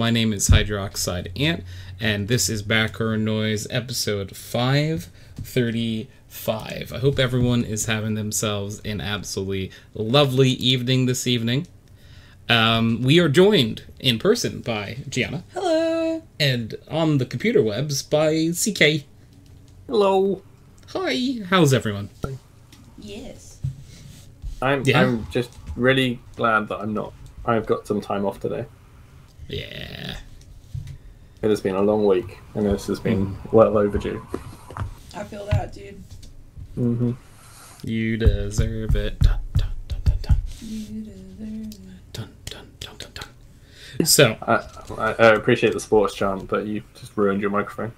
my name is HydroxideAnt, and this is Background Noise episode 535. I hope everyone is having themselves an absolutely lovely evening this evening. We are joined in person by Gianna. Hello. And on the computer webs by CK. Hello. Hi. How's everyone? Yes. I'm just really glad that I've got some time off today. Yeah. It has been a long week, and this has been well overdue. I feel that, dude. Mm-hmm. You deserve it. Dun, dun, dun, dun, dun. You deserve it. Dun, dun, dun, dun, dun. So, I appreciate the sports chant, but you just ruined your microphone.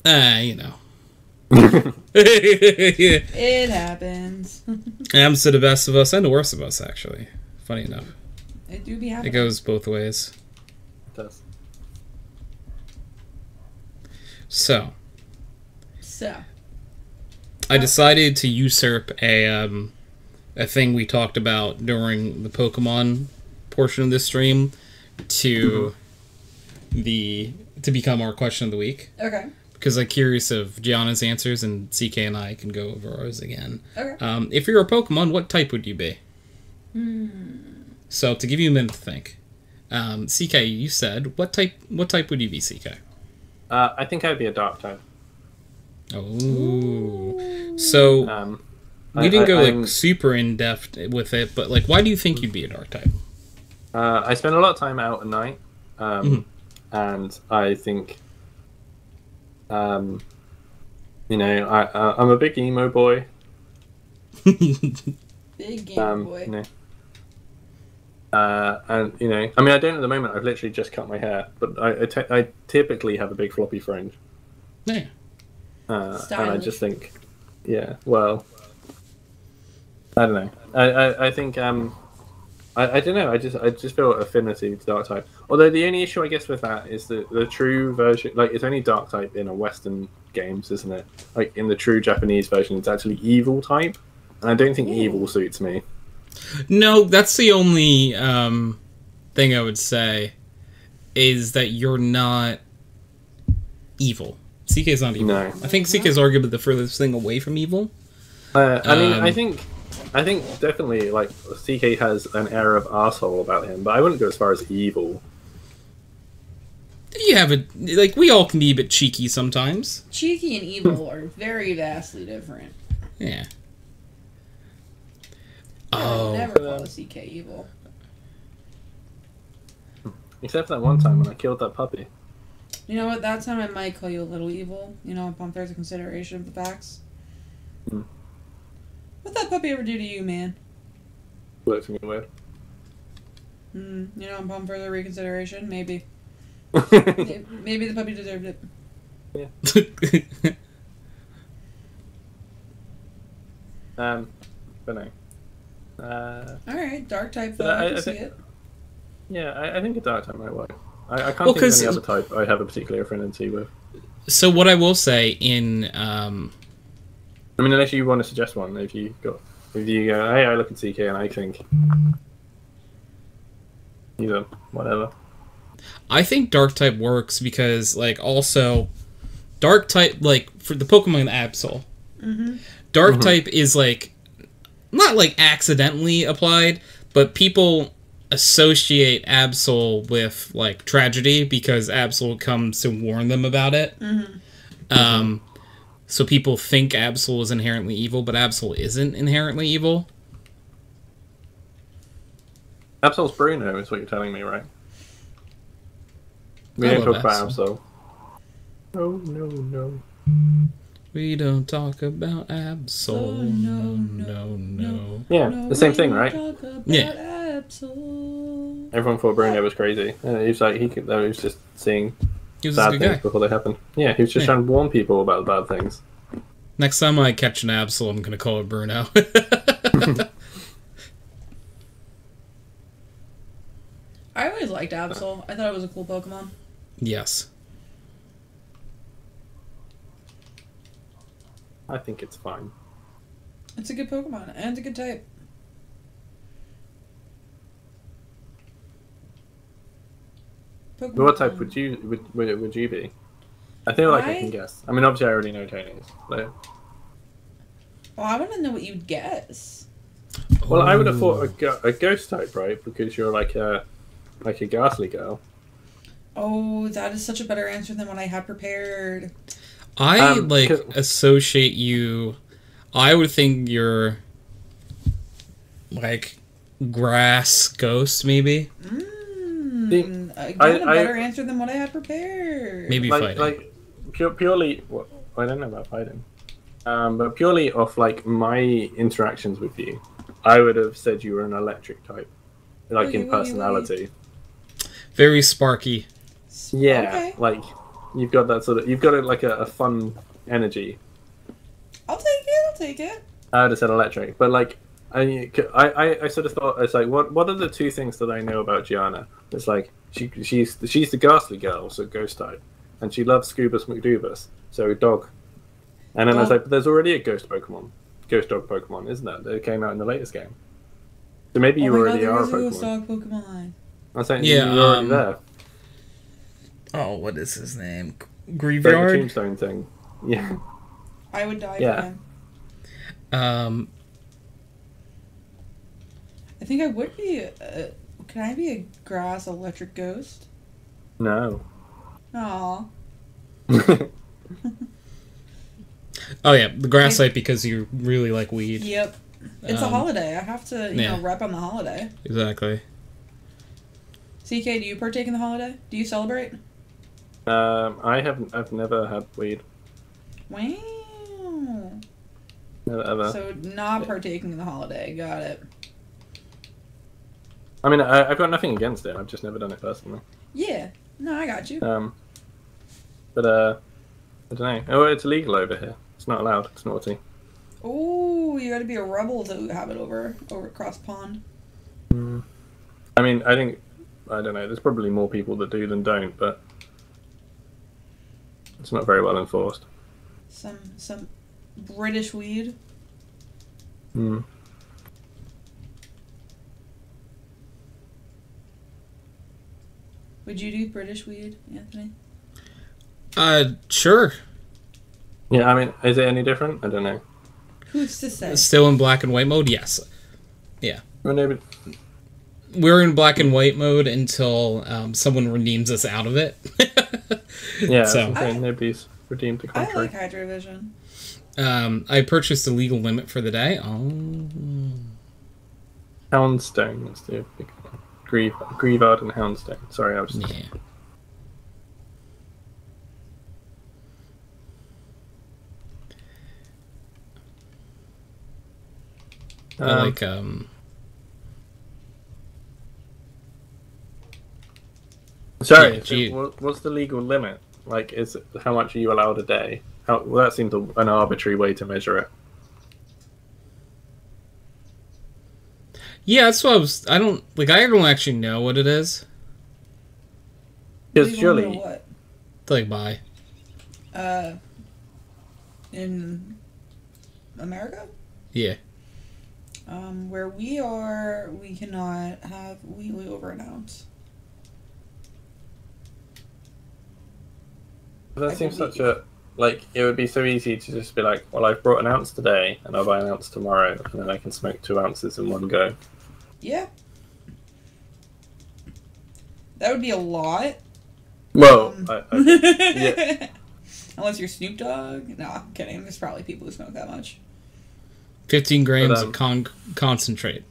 you know. It happens. Happens to the best of us and the worst of us, actually. Funny enough. It do be happening. It goes both ways. It does. So, So. I decided to usurp a thing we talked about during the Pokemon portion of this stream to become our question of the week. Okay. Because I'm curious of Gianna's answers, and CK and I can go over ours again. Okay. If you're a Pokemon, what type would you be? So, to give you a minute to think, CK, you said, what type would you be, CK? I think I'd be a dark type. Oh. So, we didn't go super in-depth with it, but why do you think you'd be a dark type? I spend a lot of time out at night, and I think, I'm a big emo boy. Big game boy. And I don't at the moment. I've literally just cut my hair, but I typically have a big floppy fringe. Yeah. And I just think, yeah. Well, I don't know. I think I don't know. I just feel affinity to dark type. Although the only issue I guess with that is that the true version, it's only dark type in a Western games, isn't it? Like in the true Japanese version, it's actually evil type, and I don't think evil suits me. No, that's the only thing I would say is that you're not evil. CK's not evil. No. I think CK's arguably the furthest thing away from evil. I think definitely CK has an air of arsehole about him, but I wouldn't go as far as evil. You have we all can be a bit cheeky sometimes. Cheeky and evil are very vastly different. Yeah. I would never call a CK evil. Except for that one time when I killed that puppy. You know what? That time I might call you a little evil. Upon further consideration of the facts. What'd that puppy ever do to you, man? Looked at me weird. Upon further reconsideration, maybe. Maybe the puppy deserved it. Yeah. But no. Alright, dark type though. I can see it. Yeah, I think a dark type might work. I can't think of any other type I have a particular affinity with. So what I will say unless you want to suggest one, if you go, hey, I look at CK and I think, whatever. I think dark type works because also dark type for the Pokemon Absol. Dark type is not accidentally applied, but people associate Absol with tragedy because Absol comes to warn them about it. So people think Absol is inherently evil, but Absol isn't inherently evil. Absol's Bruno is what you're telling me, right? We don't talk about Absol. Oh, no. We don't talk about Absol. No. Yeah, the same thing, right? Yeah. Absol. Everyone thought Bruno was crazy. He was he was just seeing bad things before they happen. Yeah, he was just trying to warn people about bad things. Next time I catch an Absol, I'm going to call it Bruno. I always liked Absol. I thought it was a cool Pokemon. Yes. I think it's fine. It's a good Pokemon, and it's a good type. Pokemon. What type would you be? I feel like I can guess. I mean, obviously, I already know Tony's. So. Oh, I want to know what you'd guess. Well, I would have thought a ghost type, right? Because you're like a ghastly girl. Oh, that is such a better answer than what I had prepared. I associate you. I would think you're like grass ghost, maybe. Again, a better answer than what I had prepared. Maybe fighting. Like purely. Well, I don't know about fighting. But purely off like my interactions with you, I would have said you were an electric type, like in personality. Very sparky. Yeah, okay. Like you've got like a fun energy. I'll take it. I would have said electric, but like I sort of thought it's like what are the two things that I know about Gianna? It's like she's the ghastly girl, so ghost type, and she loves Scubus McDubus, so dog. And then I was like, but there's already a ghost dog Pokemon, isn't there? That came out in the latest game. So maybe you already are a Pokemon. Ghost dog Pokemon. I'm saying you're already there. Oh, what is his name? The Graveyard? tombstone thing. Yeah. I would die for him. I think I would be. Can I be a grass electric ghost? No. Aw. Oh yeah, the grass type because you really like weed. Yep. It's a holiday. I have to, you know, rep on the holiday. Exactly. CK, do you partake in the holiday? Do you celebrate? I've never had weed. Wow. Never ever. So not partaking in the holiday. Got it. I mean, I've got nothing against it. I've just never done it personally. Yeah. No, I got you. But I don't know. Oh, it's illegal over here. It's not allowed. It's naughty. Oh, you got to be a rebel to have it over across pond. I mean, I don't know. There's probably more people that do than don't, but it's not very well enforced. Some British weed. Hmm. Would you do British weed, Anthony? Sure. Yeah, I mean, is it any different? I don't know. Who's to say? Still in black and white mode? Yes. Yeah. Well, no, but... We're in black and white mode until someone redeems us out of it. Yeah, so nobody's redeemed the contrary. I like Hydrovision. I purchased the legal limit for the day. Oh. Houndstone. That's the big one. Grievard and Houndstone. Sorry, I was just... Yeah. I like Sorry, yeah, so what's the legal limit? Like, is it, how much are you allowed a day? Well, that seems an arbitrary way to measure it. Yeah, that's what I don't actually know what it is. Because surely... What? Like, buy. In America? Yeah. Where we are, we cannot have weekly over an ounce. That seems such a... Like, it would be so easy to just be like, well, I've brought an ounce today, and I'll buy an ounce tomorrow, and then I can smoke 2 ounces in one go. Yeah. That would be a lot. Well, yeah. Unless you're Snoop Dogg. No, I'm kidding. There's probably people who smoke that much. 15 grams of concentrate.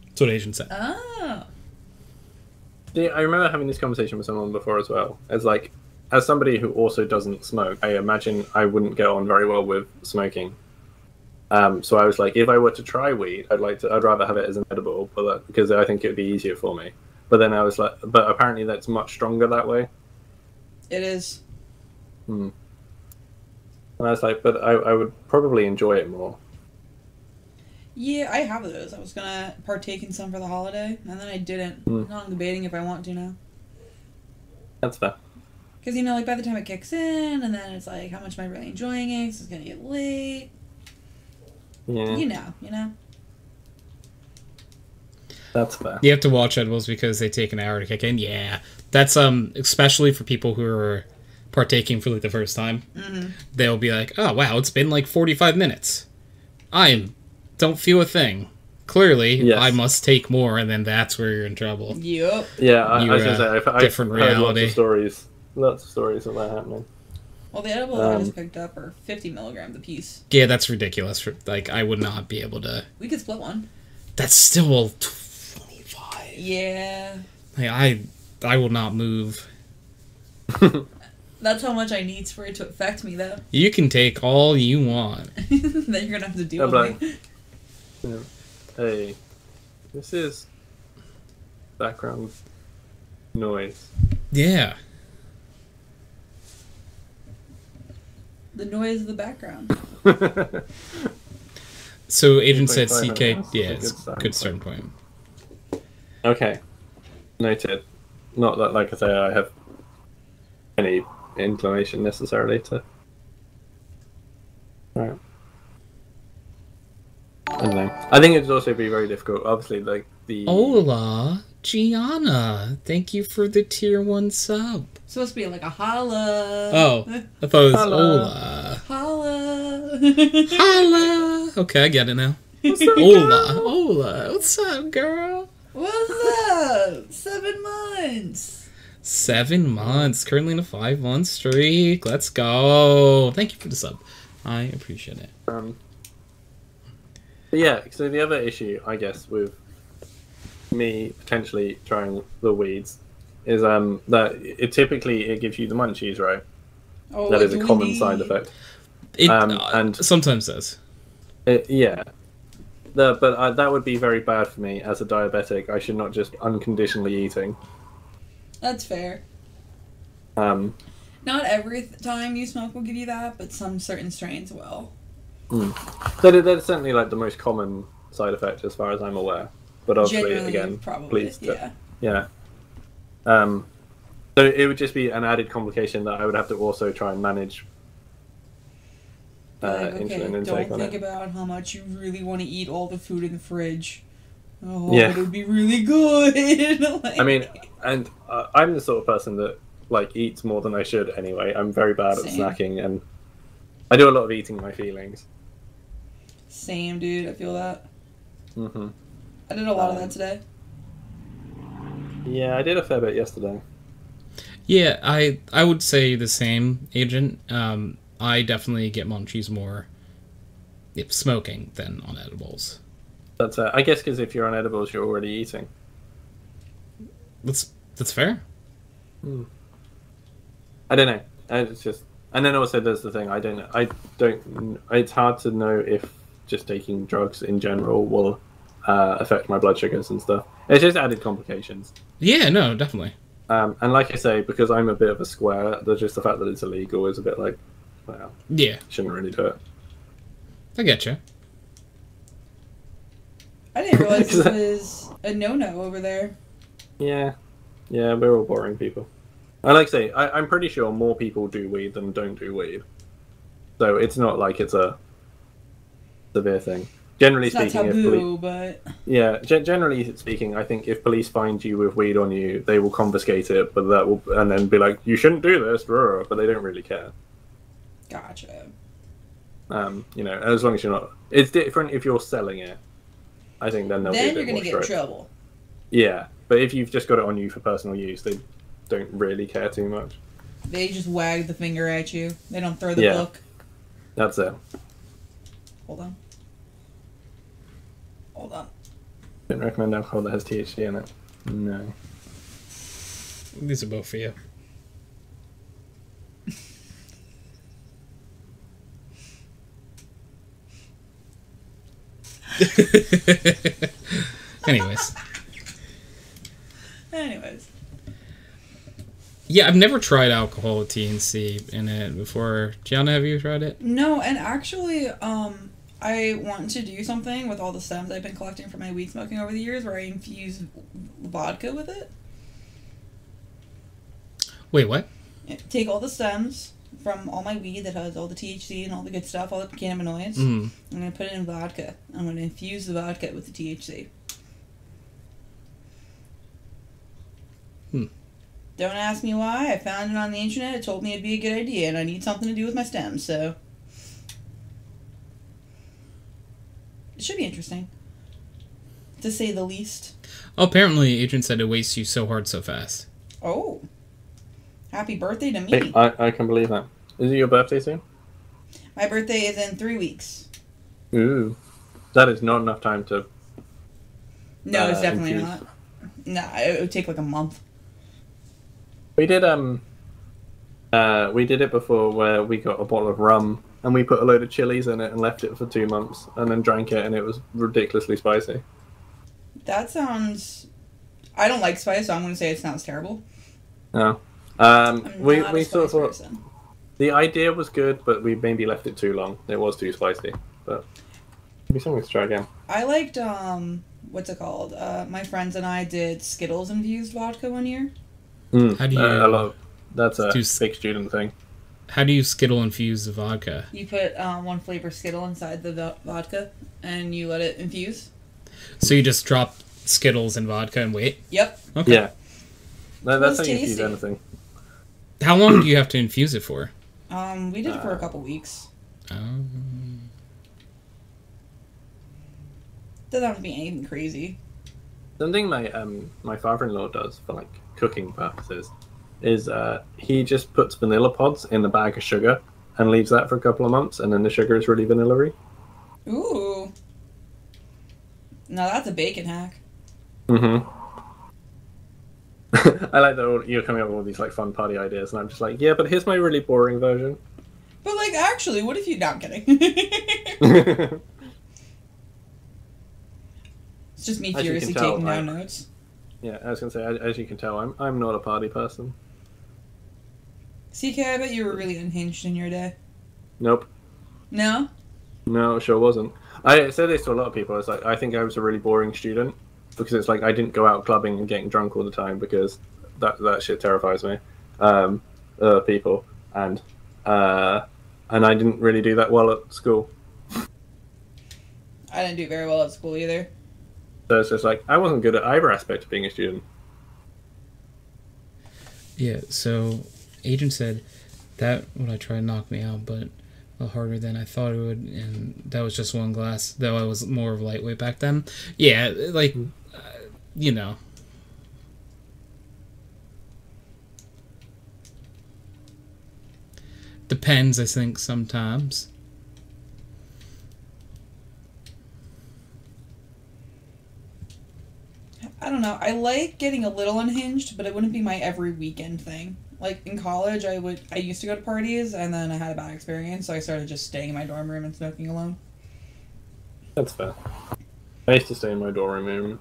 That's what Asian said. Oh. Yeah, I remember having this conversation with someone before as well. As somebody who also doesn't smoke, I imagine I wouldn't get on very well with smoking. So I was like, if I were to try weed, I'd rather have it as an edible, because I think it would be easier for me. But then I was like, but apparently that's much stronger that way. It is. And I was like, but I would probably enjoy it more. Yeah, I have those. I was gonna partake in some for the holiday, and then I didn't. Now I'm debating if I want to now. That's fair. Because, you know, like, by the time it kicks in, and then it's like, how much am I really enjoying it? 'Cause it's gonna get late. Yeah. You know. That's fair. You have to watch edibles because they take an hour to kick in. Yeah, that's especially for people who are partaking for like the first time. Mm-hmm. They'll be like, "Oh wow, it's been like 45 minutes. Don't feel a thing. Clearly, yes. I must take more," and then that's where you're in trouble. Yep. Yeah, I was gonna say I've different heard reality. Lots of stories of that happening. Well, the edibles I just picked up are 50 milligrams a piece. Yeah, that's ridiculous. Like, I would not be able to. We could split one. That's still 25. Yeah. Like, I will not move. That's how much I need for it to affect me, though. You can take all you want. Then you're gonna have to deal with me. Yeah. Hey, this is background noise. Yeah. The noise of the background. So Agent said CK, yeah, it's a good starting point. Okay. Noted. Not that, like I say, I have any inclination necessarily to... Alright. I don't know. I think it would also be very difficult. Obviously, like, the... Hola, Gianna. Thank you for the tier 1 sub. Supposed to be like a holla. Oh, I thought it was holla. Holla. Holla. Okay, I get it now. What's up, Hola. What's up, girl? What's up? 7 months. 7 months. Currently in a 5-month streak. Let's go. Thank you for the sub. I appreciate it. But yeah, so the other issue, I guess, with me potentially trying the weeds is that it typically gives you the munchies, right? Oh, that is a common side effect. It and sometimes does. Yeah. But that would be very bad for me as a diabetic. I should not just unconditionally eating. That's fair. Not every time you smoke will give you that, but some certain strains will. That's certainly like the most common side effect as far as I'm aware. But obviously, generally, again, probably, please, yeah. So it would just be an added complication that I would have to also try and manage. Insulin intake don't think on it. about how much you really want to eat all the food in the fridge. Oh, yeah. It would be really good. Like... I mean, and I'm the sort of person that like eats more than I should anyway. I'm very bad at snacking, and I do a lot of eating my feelings. Same, dude. I feel that. Mm-hmm. I did a lot of that today. Yeah, I did a fair bit yesterday. Yeah, I would say the same, Agent. I definitely get munchies more if smoking than on edibles. That's I guess because if you're on edibles, you're already eating. That's fair. I don't know. It's just, and then also there's the thing. I don't. It's hard to know if just taking drugs in general will affect my blood sugars and stuff. It's just added complications. Yeah, no, definitely. And like I say, because I'm a bit of a square, there's just the fact that it's illegal is a bit like, well, yeah, shouldn't really do it. I get you. I didn't realize this was a no-no over there. Yeah, we're all boring people. I like to say, I'm pretty sure more people do weed than don't do weed. So it's not like it's a severe thing. Generally it's speaking, not taboo, but... Yeah, generally speaking, I think if police find you with weed on you, they will confiscate it, but that will, and then be like, you shouldn't do this, but they don't really care. Gotcha. As long as you're not... It's different if you're selling it. I think then they'll be a bit you're going to get in strict. trouble. Yeah, but if you've just got it on you for personal use, they don't really care too much. They just wag the finger at you. They don't throw the book. That's it. Hold on. Don't recommend alcohol that has THC in it. No. These are both for you. Anyways. Yeah, I've never tried alcohol with THC in it before. Gianna, have you tried it? No, and actually, I want to do something with all the stems I've been collecting from my weed smoking over the years where I infuse vodka with it. Wait, what? Take all the stems from all my weed that has all the THC and all the good stuff, all the cannabinoids. I'm going to put it in vodka. I'm going to infuse the vodka with the THC. Don't ask me why. I found it on the internet. It told me it'd be a good idea, and I need something to do with my stems, so... It should be interesting. To say the least. Oh, apparently, Agent said it wastes you so hard so fast. Oh. Happy birthday to me. Hey, I can believe that. Is it your birthday soon? My birthday is in 3 weeks. Ooh. That is not enough time to... No, it's definitely infuse. not. Nah, it would take like a month. We did it before where we got a bottle of rum and we put a load of chilies in it and left it for 2 months and then drank it and it was ridiculously spicy. That sounds... I don't like spice, so I'm going to say it sounds terrible. No. We sort of thought person. The idea was good, but we maybe left it too long. It was too spicy, but maybe something to try again. I liked, what's it called? My friends and I did Skittles infused vodka one year. How do you... That's a big student thing. How do you Skittle infuse the vodka? You put one flavor Skittle inside the vodka, and you let it infuse. So you just drop Skittles and vodka and wait? Yep. Okay. Yeah. That's how you tasty. infuse anything. How long do you have to infuse it for? We did it for a couple weeks. Doesn't have to be anything crazy. Something my father-in-law does for like cooking purposes is he just puts vanilla pods in a bag of sugar and leaves that for a couple of months, and then the sugar is really vanilla-y. Ooh. Now that's a bacon hack. Mm-hmm. I like that you're coming up with all these like fun party ideas, and I'm just like, yeah, but here's my really boring version. But like, actually, what if you... No, I'm kidding. It's just me furiously taking down notes. Yeah, I was gonna say, as you can tell, I'm not a party person. CK, I bet you were really unhinged in your day. Nope. No? No, it sure wasn't. I said this to a lot of people. It's like, I think I was a really boring student because it's like I didn't go out clubbing and getting drunk all the time because that shit terrifies me. People and I didn't really do that well at school. I didn't do very well at school either. So it's just like I wasn't good at either aspect of being a student. Yeah, so Agent said that would I try to knock me out, but a little harder than I thought it would, and that was just one glass, though I was more of a lightweight back then. Yeah, like, you know. Depends, I think, sometimes. I don't know. I like getting a little unhinged, but it wouldn't be my every weekend thing. Like in college, I used to go to parties, and then I had a bad experience, so I started just staying in my dorm room and smoking alone. That's fair. I used to stay in my dorm room,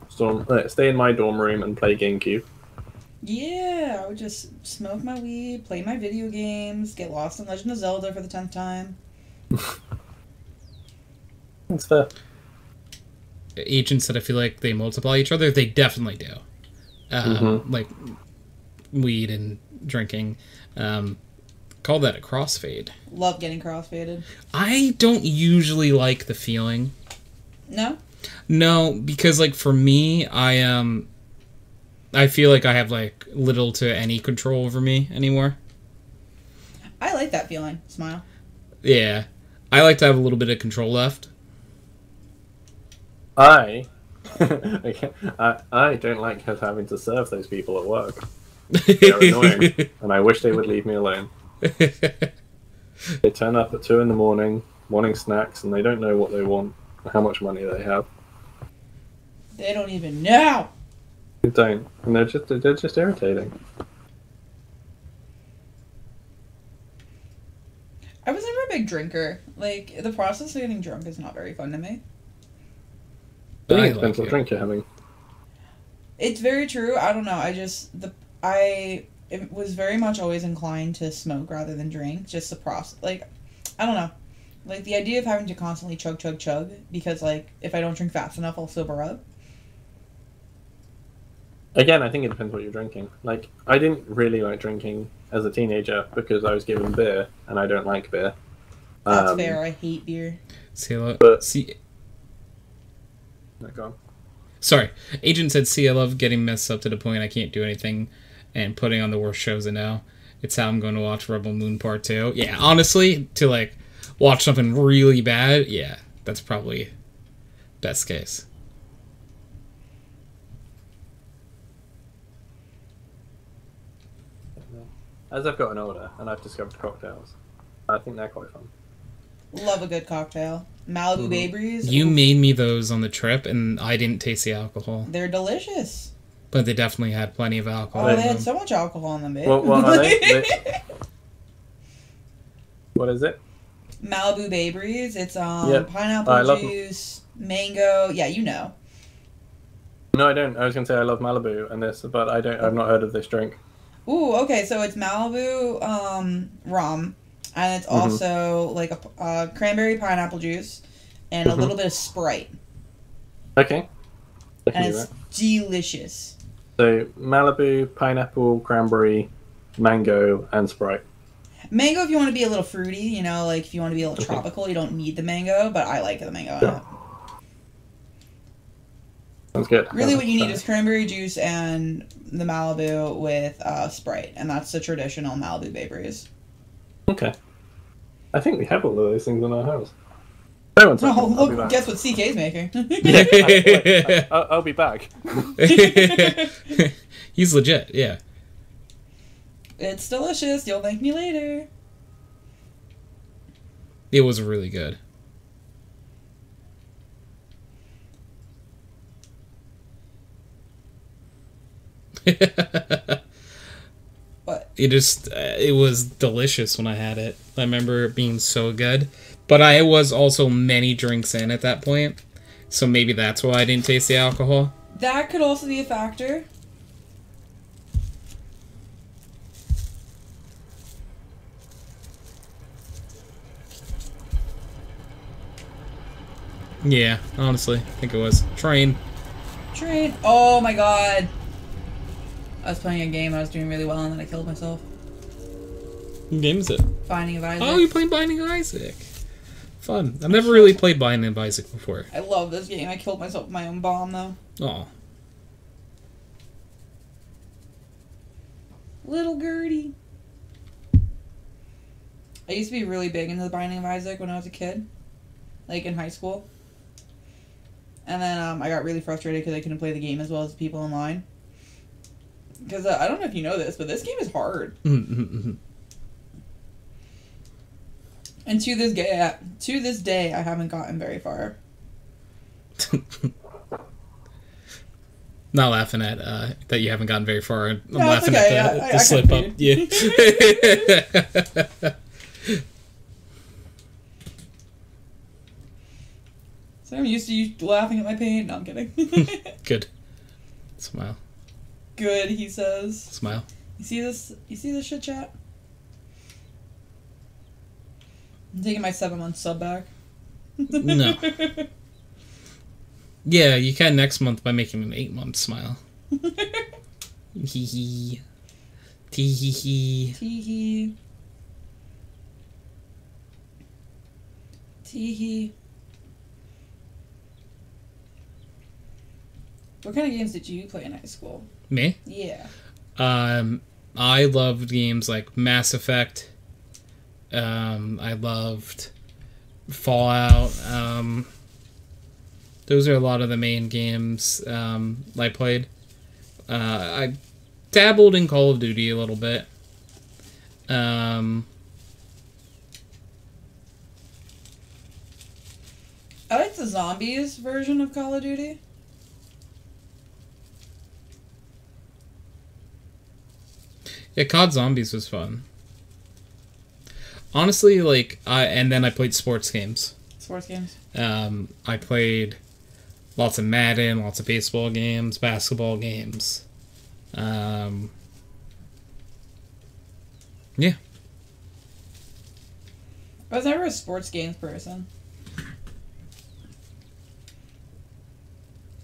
stay in my dorm room and play GameCube. Yeah, I would just smoke my weed, play my video games, get lost in Legend of Zelda for the 10th time. That's fair. Agents that I feel like they multiply each other, they definitely do. Like weed and drinking. Call that a crossfade. Love getting crossfaded. I don't usually like the feeling. No? No, because like for me, I feel like I have like little to any control over me anymore. I like that feeling. Smile. Yeah. I like to have a little bit of control left. I don't like having to serve those people at work. They're annoying, and I wish they would leave me alone. They turn up at 2 a.m, wanting snacks, and they don't know what they want or how much money they have. They don't even know. They don't, and they're just irritating. I was never a big drinker. Like, the process of getting drunk is not very fun to me. I think it depends what drink you're having. It's very true. I don't know. I was very much always inclined to smoke rather than drink. Just the process. Like, I don't know. Like, the idea of having to constantly chug, because, like, if I don't drink fast enough, I'll sober up. Again, I think it depends what you're drinking. Like, I didn't really like drinking as a teenager because I was given beer, and I don't like beer. That's fair. I hate beer. Sorry. Agent said, see, I love getting messed up to the point I can't do anything and putting on the worst shows I know. It's how I'm going to watch Rebel Moon Part 2. Yeah, honestly, to like watch something really bad, yeah, that's probably best case. As I've gotten older and I've discovered cocktails, I think they're quite fun. Love a good cocktail. Malibu Bay Breeze. You made me those on the trip, and I didn't taste the alcohol. They're delicious. But they definitely had plenty of alcohol. Oh, they had so much alcohol in them, babe. What are they? What is it? Malibu Bay Breeze. It's pineapple juice, mango. Yeah, you know. No, I don't. I was going to say I love Malibu and this, but I've not heard of this drink. Ooh, okay. So it's Malibu rum, and it's also like a cranberry pineapple juice and a little bit of Sprite. Okay. And it's delicious. So Malibu, pineapple, cranberry, mango, and Sprite. Mango if you want to be a little fruity, you know, like if you want to be a little tropical, you don't need the mango, but I like the mango in it. Sounds good. Really what you need is cranberry juice and the Malibu with Sprite, and that's the traditional Malibu Bay Breeze. Okay. I think we have all of those things in our house. No, look, guess what CK's making? I'll be back. He's legit, yeah. It's delicious. You'll thank me later. It was really good. What? It was delicious when I had it. I remember it being so good. But I was also many drinks in at that point. So maybe that's why I didn't taste the alcohol. That could also be a factor. Yeah, honestly, I think it was. Train. Oh my god. I was playing a game, I was doing really well, and then I killed myself. What game is it? Binding of Isaac. Oh, you're playing Binding of Isaac. Fun. I've never really played Binding of Isaac before. I love this game. I killed myself with my own bomb, though. Aw. Little Gertie. I used to be really big into the Binding of Isaac when I was a kid. Like, in high school. And then I got really frustrated because I couldn't play the game as well as the people in line. Because I don't know if you know this, but this game is hard. And to this day, I haven't gotten very far. Not laughing at that you haven't gotten very far. I'm No, laughing okay. at the slip up. Yeah. So I'm used to you laughing at my pain. No, I'm kidding. Good. Smile. Good, he says. Smile. You see this? You see this shit, chat? I'm taking my 7-month sub back. No. Yeah, you can next month by making an 8-month smile. Hee hee. Tee hee hee. Tee hee. Tee hee. What kind of games did you play in high school? Me? Yeah. I loved games like Mass Effect. I loved Fallout. Those are a lot of the main games I played. I dabbled in Call of Duty a little bit. I like the zombies version of Call of Duty. Yeah, COD Zombies was fun. Honestly, and then I played sports games. Sports games? I played lots of Madden, lots of baseball games, basketball games. Yeah. I was never a sports games person.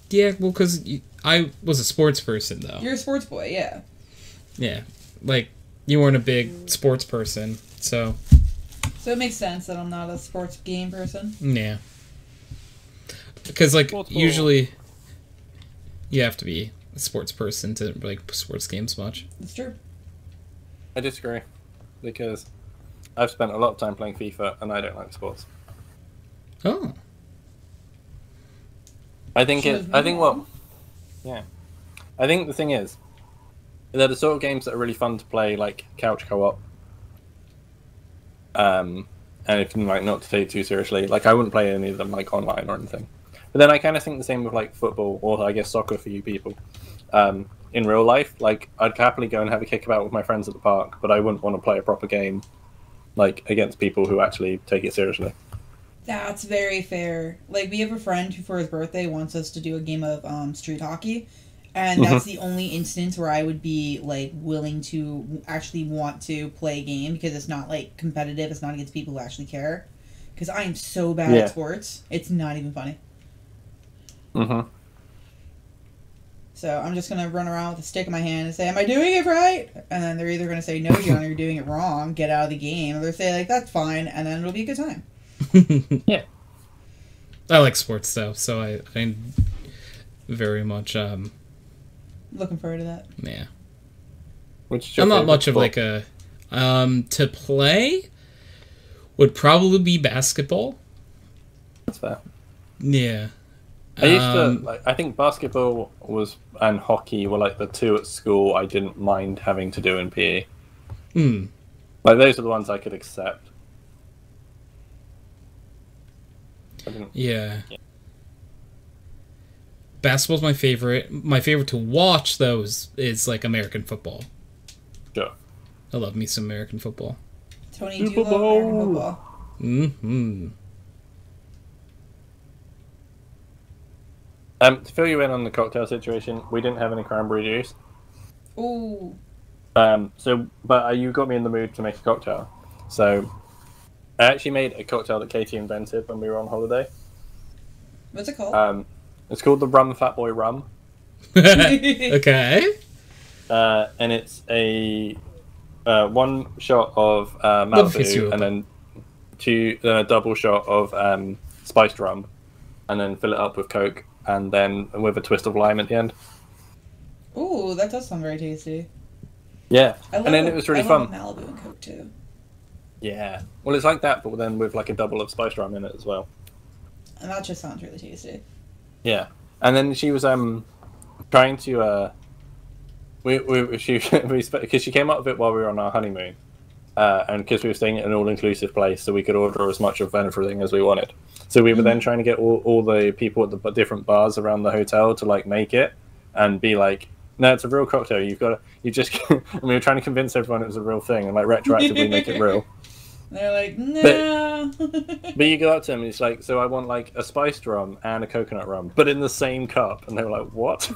Yeah, well, because I was a sports person, though. You're a sports boy, yeah. Yeah. Like, you weren't a big sports person, so... So it makes sense that I'm not a sports game person. Yeah. Because, like, usually you have to be a sports person to like sports games much. It's true. I disagree, because I've spent a lot of time playing FIFA, and I don't like sports. Oh. I think the thing is, they're the sort of games that are really fun to play, like couch co-op. And if like not to take it too seriously, like I wouldn't play any of them like online or anything. But then I kind of think the same with like football, or I guess soccer for you people. In real life, like I'd happily go and have a kickabout with my friends at the park, but I wouldn't want to play a proper game like against people who actually take it seriously. That's very fair. Like, we have a friend who, for his birthday, wants us to do a game of street hockey, and that's the only instance where I would be, like, willing to actually want to play a game, because it's not, like, competitive, it's not against people who actually care. Because I am so bad at sports, it's not even funny. So I'm just going to run around with a stick in my hand and say, am I doing it right? And then they're either going to say, no, Gianna, you're doing it wrong, get out of the game, or they'll say, like, that's fine, and then it'll be a good time. Yeah, I like sports though, so I very much looking forward to that. Yeah. I'm not much of like a to play would probably be basketball. That's fair. Yeah. I used to like. I think basketball and hockey were like the two at school I didn't mind having to do in PE. Like those are the ones I could accept. Yeah. Basketball's my favorite. My favorite to watch, though, is like American football. Sure. I love me some American football. Tony, do you love American football? To fill you in on the cocktail situation, we didn't have any cranberry juice. Ooh. But you got me in the mood to make a cocktail. So I actually made a cocktail that Katie invented when we were on holiday. What's it called? It's called the Rum Fat Boy Rum. Okay. And it's a one shot of Malibu, and then a double shot of spiced rum, and then fill it up with Coke, and then with a twist of lime at the end. Ooh, that does sound very tasty. Yeah, and then it was really fun. I love Malibu and Coke too. Yeah, well, it's like that, but then with like a double of spiced rum in it as well. And that just sounds really tasty. Yeah, and then she was trying to because she came up with it while we were on our honeymoon, and because we were staying at an all-inclusive place, so we could order as much of everything as we wanted. So we were then trying to get all the people at the different bars around the hotel to like make it and be like, no, it's a real cocktail. You just. And we were trying to convince everyone it was a real thing and like retroactively make it real. They're like, no. But you go up to them and it's like, so I want like a spiced rum and a coconut rum, but in the same cup. And they were like, what?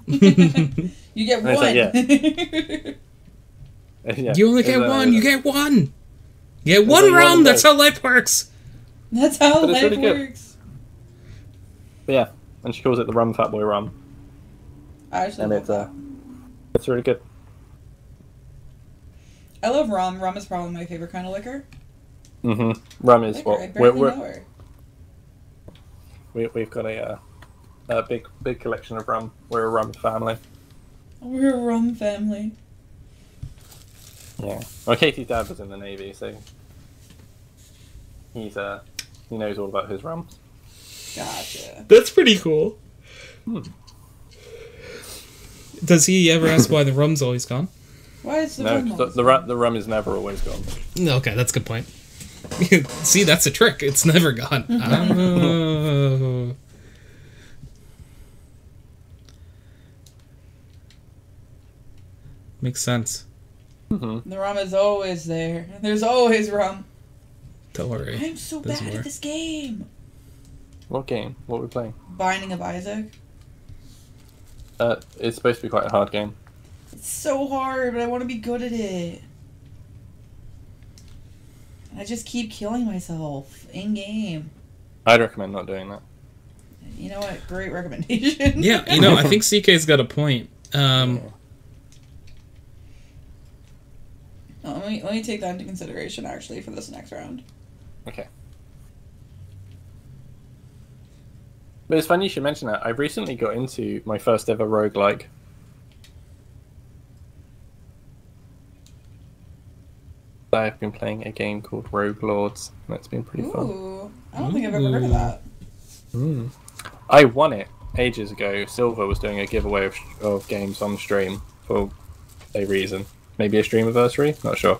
You get one. Like, yeah. Yeah. You only get one. You get one. You get one rum. That's how life works. That's how life works. But yeah, and she calls it the Rum Fat Boy Rum. I actually love that. It's really good. I love rum. Rum is probably my favorite kind of liquor. Rum is what I barely know her. We've got a big collection of rum. We're a rum family. We're a rum family. Yeah. Well, Katie's dad was in the Navy, so he knows all about his rum. Gotcha. That's pretty cool. Does he ever ask why the rum's always gone? Why is the rum the rum is never always gone. Okay, that's a good point. See, that's a trick. It's never gone. Oh. Makes sense. The rum is always there. There's always rum. Don't worry. I'm so bad at this game. What game? What are we playing? Binding of Isaac. It's supposed to be quite a hard game. It's so hard, but I want to be good at it. I just keep killing myself in game. I'd recommend not doing that. You know what? Great recommendation. Yeah, I think CK's got a point. Let me take that into consideration, actually, for this next round. Okay. But it's funny you should mention that. I recently got into my first ever roguelike, I've been playing a game called Rogue Lords, and it's been pretty fun. Ooh, I don't think I've ever heard of that. I won it ages ago. Silver was doing a giveaway of games on stream for a reason. Maybe a stream anniversary? Not sure.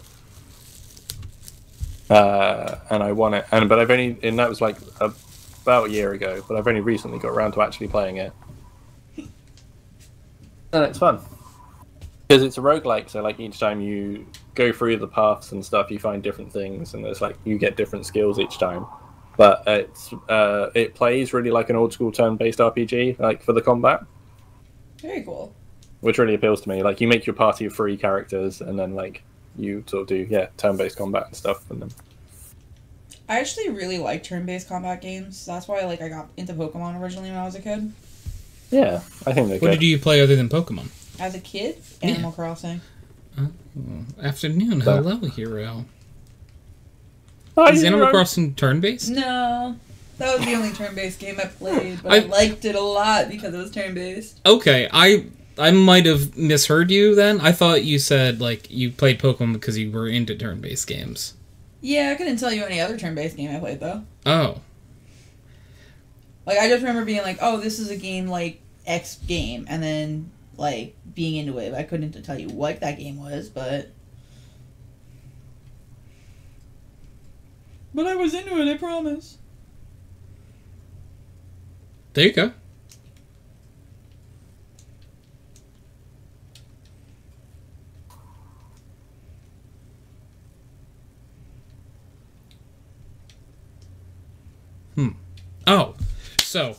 And I won it. But I've only... And that was like about a year ago, but I've only recently got around to actually playing it. And it's fun. Because it's a roguelike, so like each time you go through the paths and stuff, you find different things, and there's like you get different skills each time. But it plays really like an old school turn-based RPG, like for the combat. Very cool. Which really appeals to me. Like you make your party of 3 characters, and then like you sort of do turn-based combat and stuff. And then I actually really like turn-based combat games. That's why like I got into Pokemon originally when I was a kid. Yeah, I think they're good. What did you play other than Pokemon? As a kid, Animal Crossing. Oh, afternoon, hello, hero. Hi, Is Animal Crossing turn-based? No. That was the only turn-based game I played, but I liked it a lot because it was turn-based. Okay, I might have misheard you then. I thought you said, like, you played Pokemon because you were into turn-based games. Yeah, I couldn't tell you any other turn-based game I played, though. Oh. Like, I just remember being like, oh, this is a game like X game, and then, like, being into it. I couldn't tell you what that game was, but... But I was into it, I promise. There you go. Oh, so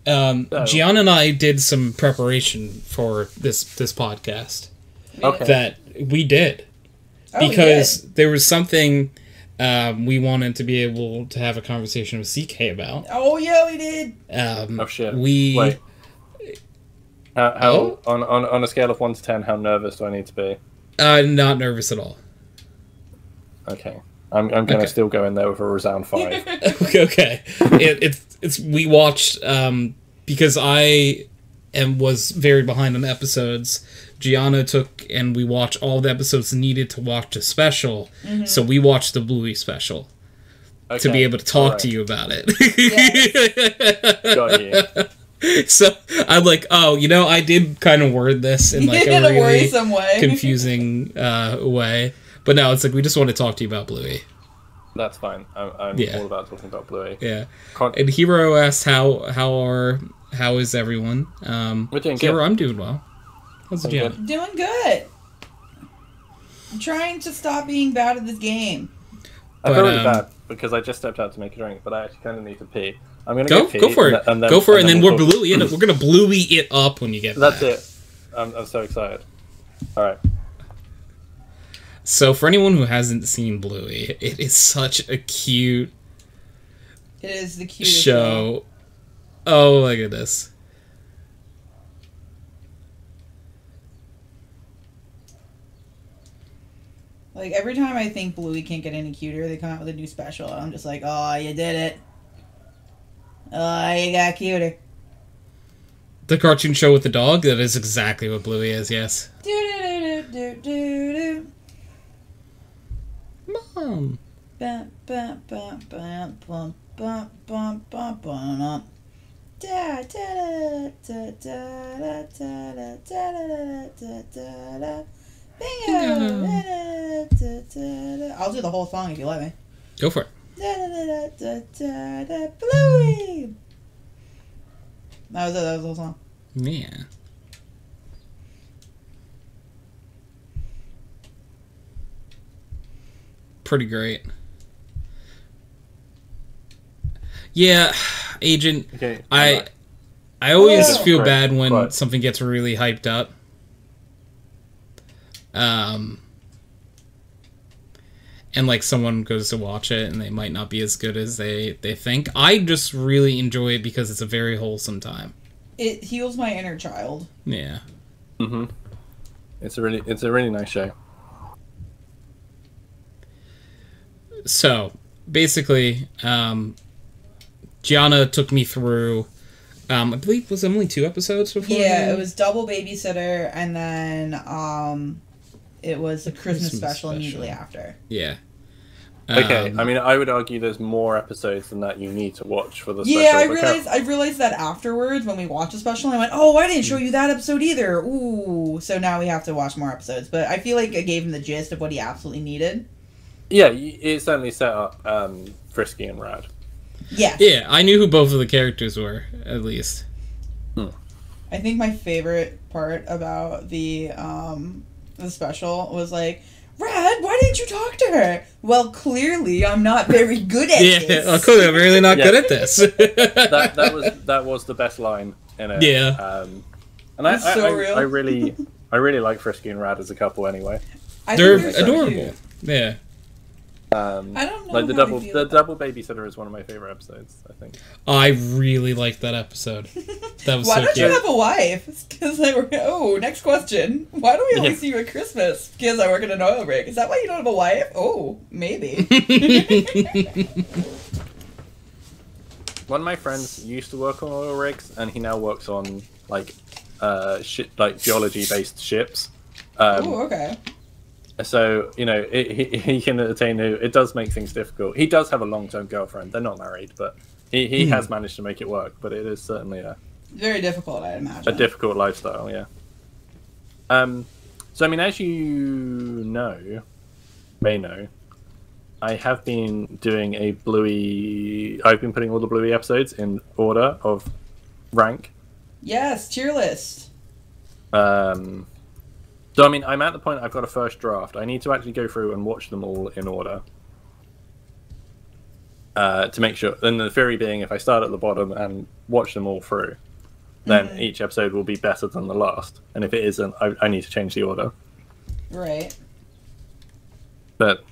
Gianna and I did some preparation for this podcast. Okay. That we did. Because there was something we wanted to be able to have a conversation with CK about. Oh, yeah, we did! Oh, shit. Wait. How on a scale of 1 to 10, how nervous do I need to be? Not nervous at all. Okay. I'm gonna still go in there with a resound 5. Okay. It's we watched because I was very behind on episodes. Gianna took and we watched all the episodes needed to watch a special, so we watched the Bluey special to be able to talk to you about it. Yes. Got you. So I'm like, oh, I did kind of word this in like a really worrisome way. confusing way. But no, it's like we just want to talk to you about Bluey. That's fine. I'm all about talking about Bluey. Yeah. And Hero asked how is everyone? We're doing Hero, good. I'm doing well. How's it going? Doing good. I'm trying to stop being bad at this game. I feel really bad because I just stepped out to make a drink, but I actually kind of need to pee. I'm gonna go pee. Go for it. And then we're Bluey it. We're gonna Bluey it up when you get back. That's it. I'm so excited. All right. So for anyone who hasn't seen Bluey, it is such a cute. It is the cutest show. Oh my goodness. Like, every time I think Bluey can't get any cuter, they come out with a new special, and I'm just like, oh, you did it. Oh, you got cuter. The cartoon show with the dog? That is exactly what Bluey is, yes. Do-do-do-do-do-do. Mom. Bingo! I'll do the whole song if you let me. Go for it. Bluey! That was it. That was the whole song. Yeah. Pretty great. Yeah, Agent. Okay. I always feel Great. bad when But something gets really hyped up. And like someone goes to watch it and they might not be as good as they think. I just really enjoy it because it's a very wholesome time. It heals my inner child. Yeah. Mm-hmm. It's a really nice show. So basically, Gianna took me through. I believe it was only 2 episodes before. Yeah, it was Double Babysitter, and then it was a Christmas special immediately after. Yeah. Okay, I mean, I would argue there's more episodes than that you need to watch for the special. Yeah, I realized that afterwards when we watched the special, I went, oh, I didn't show you that episode either. Ooh, so now we have to watch more episodes. But I feel like I gave him the gist of what he absolutely needed. Yeah, it certainly set up Frisky and Rad. Yeah. Yeah, I knew who both of the characters were, at least. I think my favorite part about the special was like, Rad, why didn't you talk to her? Well, clearly I'm not very good at this. Yeah, clearly I'm really not good at this. that was the best line in it. Yeah. And I really like Frisky and Rad as a couple anyway. They're adorable. Yeah. I don't know. Like the double babysitter is one of my favorite episodes, I think. I really liked that episode. That was Why so don't cute. you have a wife? Because next question. Why do we only see you at Christmas? Because I work in an oil rig. Is that why you don't have a wife? Oh, maybe. One of my friends used to work on oil rigs, and he now works on like geology-based ships. Oh, okay. So, you know, he can attain it does make things difficult. He does have a long-term girlfriend. They're not married, but he has managed to make it work. But it is certainly very difficult, I imagine. A difficult lifestyle, yeah. So, I mean, as you may know, I have been doing I've been putting all the Bluey episodes in order of rank. Yes, tier list. So, I mean, I'm at the point I've got a first draft. I need to actually go through and watch them all in order. To make sure. Then the theory being, if I start at the bottom and watch them all through, then each episode will be better than the last. And if it isn't, I need to change the order. Right. But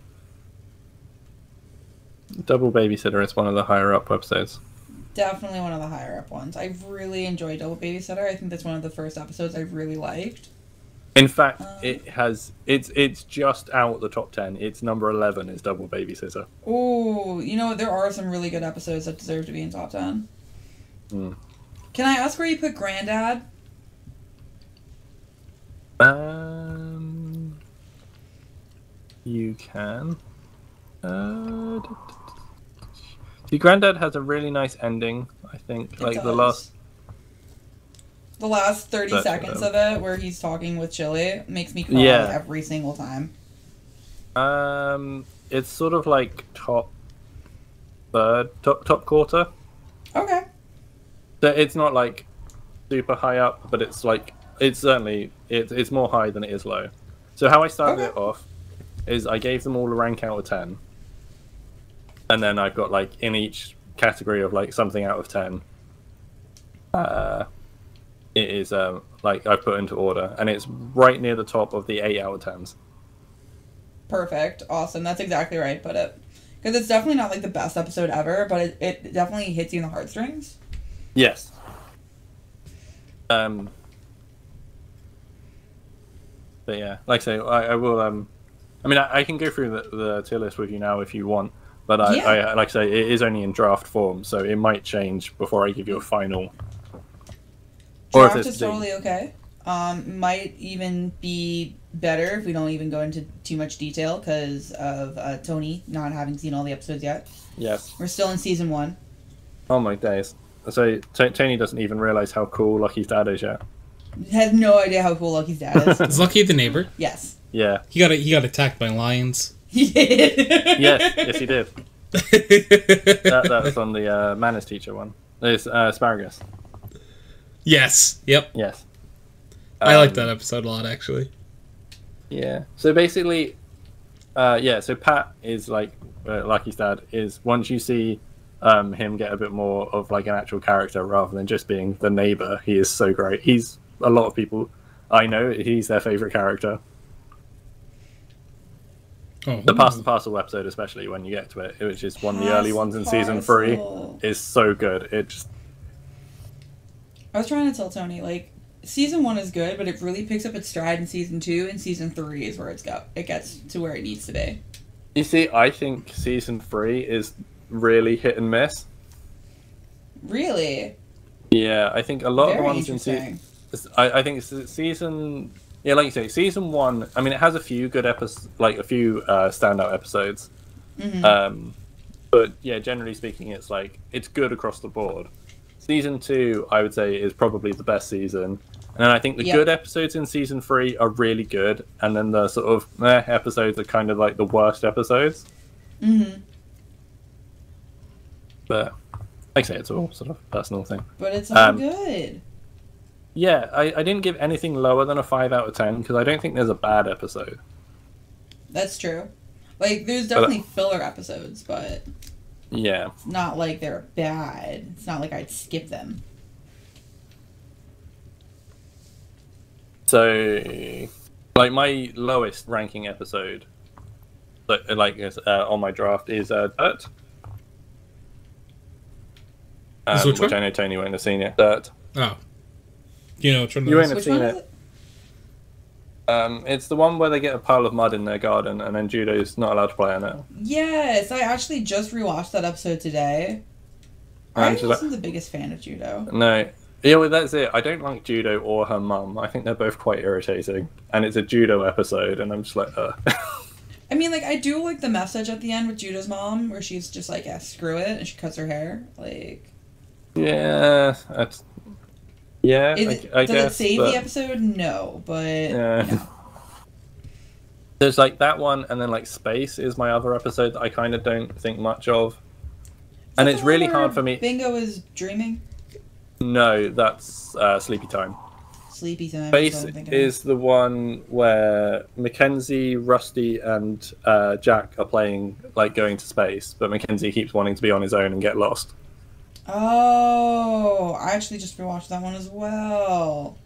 Double Babysitter is one of the higher up episodes. Definitely one of the higher up ones. I really enjoyed Double Babysitter. I think that's one of the first episodes I really liked. In fact, it's just out the top 10. It's number 11 is Double Babysitter. Oh, you know, there are some really good episodes that deserve to be in top 10. Mm. Can I ask where you put Granddad? You can. See, Granddad has a really nice ending, I think. Like the last 30 seconds of it, where he's talking with Chili, makes me cry every single time. It's sort of like top quarter. Okay. So it's not like super high up, but it's like it's more high than it is low. So how I started it off is I gave them all a rank out of 10, and then I've got like in each category of like something out of 10. It is like I put into order, and it's right near the top of the 8 out of 10s. Perfect, awesome. That's exactly right. Put it, because it's definitely not like the best episode ever, but it definitely hits you in the heartstrings. Yes. But yeah, like I say, I will. I mean, I can go through the tier list with you now if you want, but I like I say, it is only in draft form, so it might change before I give you a final. Draft is totally okay. Might even be better if we don't even go into too much detail because of Tony not having seen all the episodes yet. Yes. We're still in season 1. Oh my days. So Tony doesn't even realize how cool Lucky's dad is yet. Has no idea how cool Lucky's dad is. Is Lucky the neighbor? Yes. Yeah. He got attacked by lions. He did. Yes, he did. that was on the manners teacher one. There's asparagus. Yes. Yep. Yes. I like that episode a lot, actually. Yeah. So basically, so Pat is like Lucky's dad is once you see him get a bit more of like an actual character rather than just being the neighbor, he is so great. He's a lot of people I know, he's their favorite character. Oh, the Pass the Parcel episode, especially when you get to it, which is one of the early ones in season 3, is so good. It just. I was trying to tell Tony, like, season 1 is good, but it really picks up its stride in season 2, and season 3 is where it gets to where it needs to be. You see, I think season 3 is really hit and miss. Really? Yeah, I think a lot of the Very ones in season. I think season Yeah, like you say, season 1. I mean, it has a few good episodes, like a few standout episodes. But yeah, generally speaking, it's good across the board. Season 2, I would say, is probably the best season. And then I think the good episodes in season 3 are really good, and then the sort of meh episodes are kind of like the worst episodes. But like I say, it's all sort of a personal thing. But it's all good. Yeah, I didn't give anything lower than a 5 out of 10 because I don't think there's a bad episode. That's true. Like, there's definitely filler episodes, but yeah, it's not like they're bad. It's not like I'd skip them. So, like, my lowest ranking episode, on my draft is Dirt. Which I know Tony won't have seen it. Dirt. Oh. You know which one? You won't have seen it. It's the one where they get a pile of mud in their garden, and then Judo's not allowed to play on it. Yes, I actually just rewatched that episode today. I wasn't the biggest fan of Judo. No. Yeah, well, that's it. I don't like Judo or her mum. I think they're both quite irritating. And it's a Judo episode, and I'm just like, I mean, like, I do like the message at the end with Judo's mom, where she's just like, yeah, screw it, and she cuts her hair. Like... Yeah, that's... Yeah, I guess. Does it save the episode? No, but... There's, like, that one, and then, like, Space is my other episode that I kind of don't think much of. And it's really hard for me... Bingo is dreaming? No, that's Sleepy Time. Sleepy Time. Space is the one where Mackenzie, Rusty, and Jack are playing, like, going to space, but Mackenzie keeps wanting to be on his own and get lost. Oh, I actually just rewatched that one as well.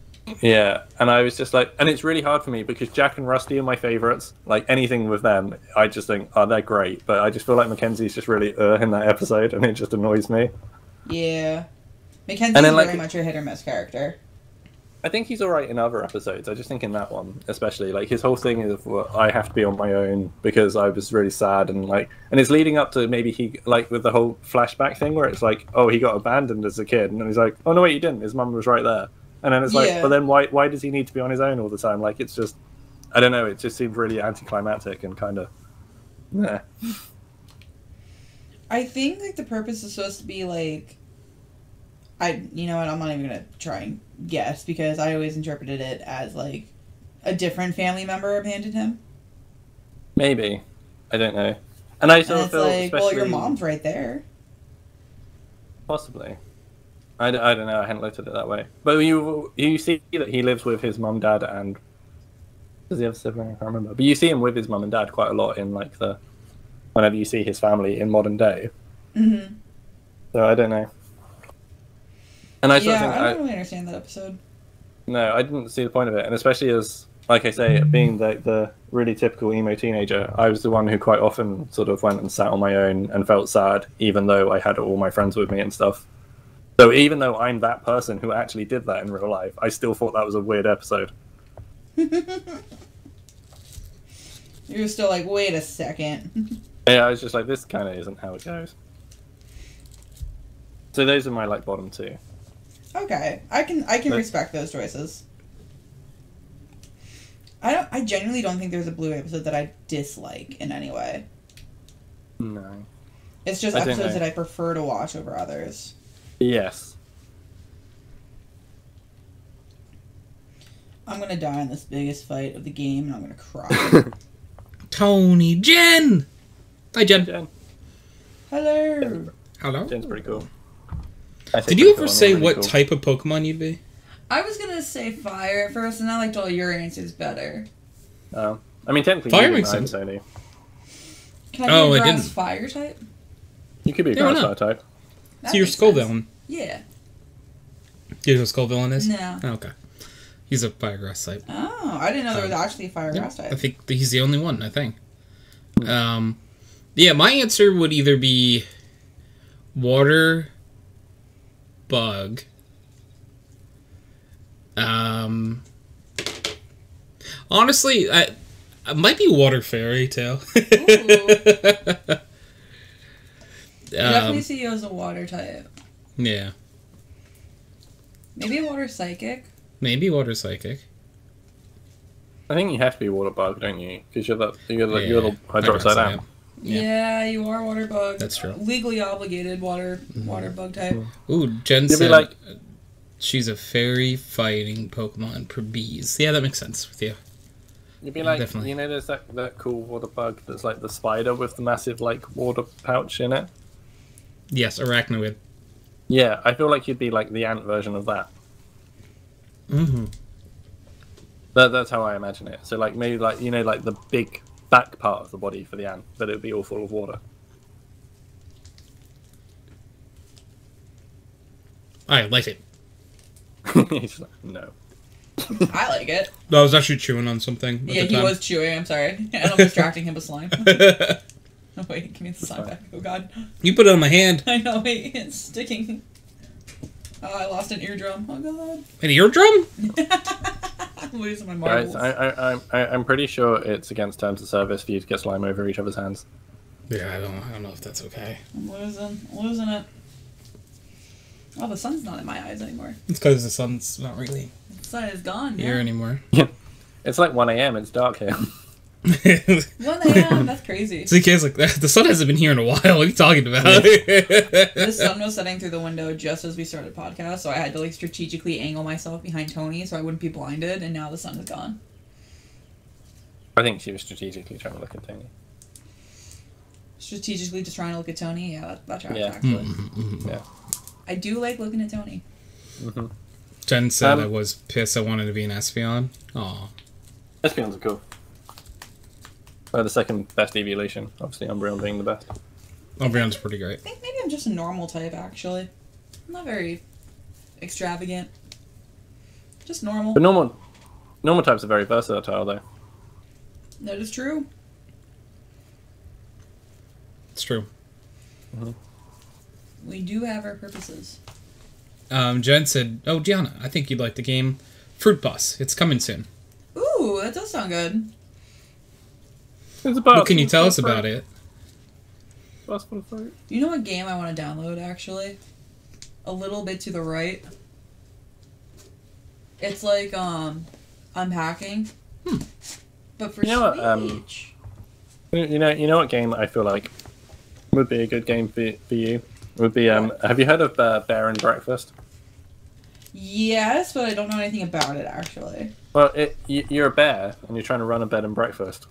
Yeah, and I was just like, and it's really hard for me because Jack and Rusty are my favorites. Like, anything with them, I just think, oh, they're great. But I just feel like Mackenzie's just really in that episode, and it just annoys me. Yeah. Mackenzie's very much a hit or miss character. I think he's alright in other episodes. I just think in that one, especially, like, his whole thing is, well, I have to be on my own because I was really sad, and it's leading up to maybe he, like, with the whole flashback thing where it's like, oh, he got abandoned as a kid, and then he's like, oh, no, wait, he didn't. His mum was right there. And then it's like, but then why does he need to be on his own all the time? Like, it's just, I don't know, it just seems really anticlimactic and kind of, meh. I think, like, the purpose is supposed to be, like, you know what, I'm not even going to try and guess, because I always interpreted it as, like, a different family member abandoned him. Maybe. I don't know. And I sort of feel, like, well, your mom's right there. Possibly. I don't know, I hadn't looked at it that way. But you see that he lives with his mum, dad, and... Does he have a sibling? I can't remember. But you see him with his mum and dad quite a lot in, like, whenever you see his family in modern day. Mm-hmm. So I don't know. And I sort of think I don't really understand that episode. No, I didn't see the point of it. And especially as, like I say, being the really typical emo teenager, I was the one who quite often sort of went and sat on my own and felt sad, even though I had all my friends with me and stuff. So even though I'm that person who actually did that in real life, I still thought that was a weird episode. You're still like, wait a second. Yeah, I was just like, this kind of isn't how it goes. So those are my, like, bottom two. Okay, I can respect those choices. I genuinely don't think there's a Blue episode that I dislike in any way. No. It's just episodes that I prefer to watch over others. Yes. I'm gonna die in this biggest fight of the game, and I'm gonna cry. Tony, Jen! Hi, Jen. Hello. Hello. Jen's pretty cool. Did you ever say what type of Pokemon you'd be? I was gonna say fire at first, and I liked all your answers better. I mean, technically, fire makes sense. Can I be a grass fire type? You could be a grass fire type. So you're Skull Villain. Yeah. Do you know what Skull Villain is? No. Oh, okay. He's a fire grass type. Oh, I didn't know there was actually a fire grass type. I think he's the only one, I think. Yeah, my answer would either be water, bug, honestly, I might be water fairy too. I definitely see you as a water type. Yeah. Maybe a water psychic. Maybe water psychic. I think you have to be water bug, don't you? Because you're the hydroxide ant. Yeah, you are water bug. That's true. Legally obligated water bug type. Ooh, Jen said she's a fairy fighting Pokemon per bees. Yeah, that makes sense with you. You'd be like, definitely. There's that cool water bug that's like the spider with the massive water pouch in it. Yes, arachnoid. Yeah, I feel like you'd be like the ant version of that. Mm-hmm. That's how I imagine it. So maybe the big back part of the body for the ant, but it would be all full of water. I like it. He's like, no. I like it. I was actually chewing on something. Yeah, he was chewing. I'm sorry. And I'm distracting him with slime. Oh, wait, give me the slime back. Oh, God. You put it on my hand. I know, wait, it's sticking. Oh, I lost an eardrum. Oh, God. An eardrum? I'm losing my marbles. Guys, I'm pretty sure it's against terms of service for you to get slime over each other's hands. Yeah, I don't know if that's okay. I'm losing it. Oh, the sun's not in my eyes anymore. It's because the sun's not really... The sun is gone, here anymore. Yeah. It's like 1 a.m. It's dark here. 1 a.m. That's crazy. So the kid's like, the sun hasn't been here in a while. What are you talking about? The sun was setting through the window just as we started podcast, so I had to strategically angle myself behind Tony so I wouldn't be blinded, and now the sun is gone. I think she was strategically trying to look at Tony. Strategically just trying to look at Tony? Yeah, that tracks, actually. Yeah. I do like looking at Tony. Mm-hmm. Jen said I was pissed I wanted to be an Espeon. Aw. Espeons are cool. The second best evolution. Obviously, Umbreon being the best. Umbreon's pretty great. I think maybe I'm just a normal type, actually. I'm not very extravagant. Just normal. But normal types are very versatile, though. That is true. It's true. Mm-hmm. We do have our purposes. Jen said, "Oh, Gianna, I think you'd like the game Fruit Bus. It's coming soon." Ooh, that does sound good. What can you tell us about it? You know what game I want to download, actually? A little bit to the right. It's like, unpacking. But for Switch. You know what game I feel like would be a good game for you? Would be, have you heard of Bear and Breakfast? Yes, but I don't know anything about it, actually. Well, you're a bear, and you're trying to run a bed and breakfast.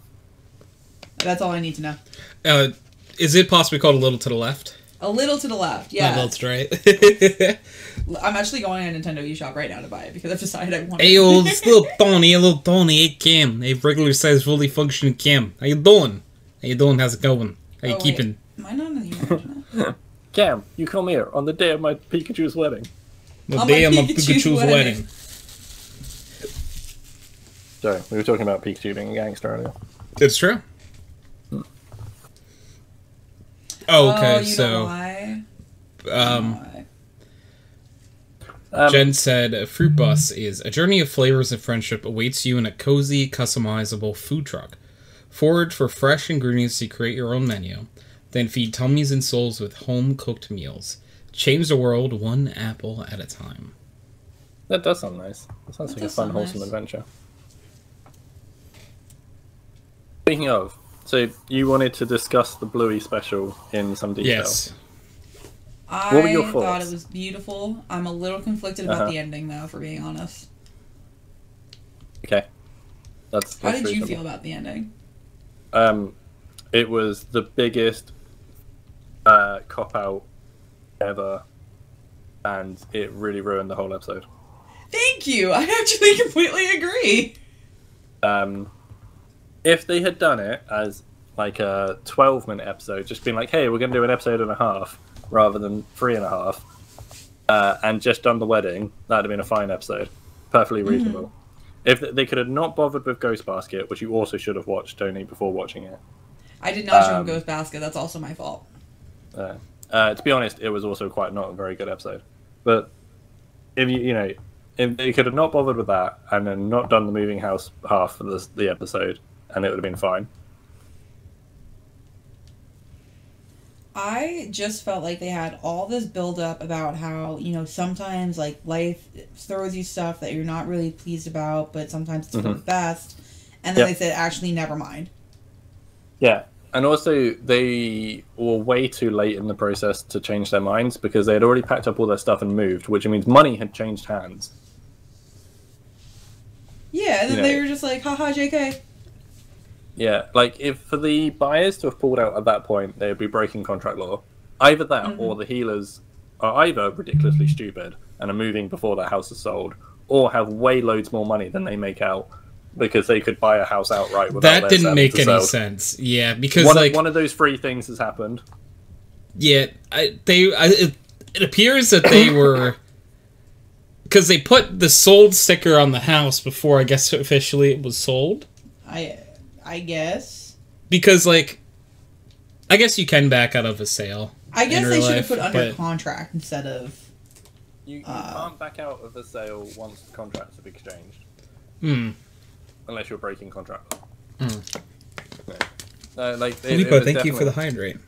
That's all I need to know. Is it possibly called A Little to the Left? A Little to the Left, yeah. That's right. I'm actually going to Nintendo eShop right now to buy it, because I've decided I want it. Hey, old little Tony, hey, Cam. Hey, regular-sized, fully functioning Cam. How you doing? How's it going? How you keeping? Am I not in the original? Cam, you come here on the day of my Pikachu's wedding. The day of my Pikachu's wedding. Sorry, we were talking about Pikachu being a gangster earlier. It's true. Oh, okay, know why? Jen said, Fruit Bus is a journey of flavors and friendship awaits you in a cozy, customizable food truck. Forage for fresh ingredients to create your own menu. Then feed tummies and souls with home-cooked meals. Change the world one apple at a time. That does sound nice. That sounds like a fun, wholesome adventure. Speaking of, so you wanted to discuss the Bluey special in some detail. Yes. What were your thoughts? I thought it was beautiful. I'm a little conflicted about the ending, though, for being honest. Okay. That's How did you feel about the ending? It was the biggest cop-out ever, and it really ruined the whole episode. Thank you! I actually completely agree! If they had done it as like a 12-minute episode, just been like, hey, we're going to do an episode and a half, rather than 3.5, and just done the wedding, that'd have been a fine episode. Perfectly reasonable. If they could have not bothered with Ghost Basket, which you also should have watched, Tony, before watching it. I did not show him Ghost Basket, that's also my fault. To be honest, it was also quite not a very good episode. But if if they could have not bothered with that, and then not done the moving house half of the episode, and it would have been fine. I just felt like they had all this build-up about how, sometimes, life throws you stuff that you're not really pleased about, but sometimes it's for the best. And then they said, actually, never mind. Yeah. And also, they were way too late in the process to change their minds because they had already packed up all their stuff and moved, which means money had changed hands. Yeah, and then they were just like, haha, JK. Yeah, like, if for the buyers to have pulled out at that point, they would be breaking contract law. Either that, or the healers are either ridiculously stupid and are moving before their house is sold, or have way loads more money than they make out because they could buy a house outright without that didn't make any sense. Yeah, because one of those three things has happened. Yeah, it appears that they were, because they put the sold sticker on the house before I guess officially it was sold. I guess because like I guess you can back out of a sale. I guess they should have put under contract instead of. You can't back out of a sale once the contracts have exchanged. Unless you're breaking contract. Like Filippo, thank you for the hydrate.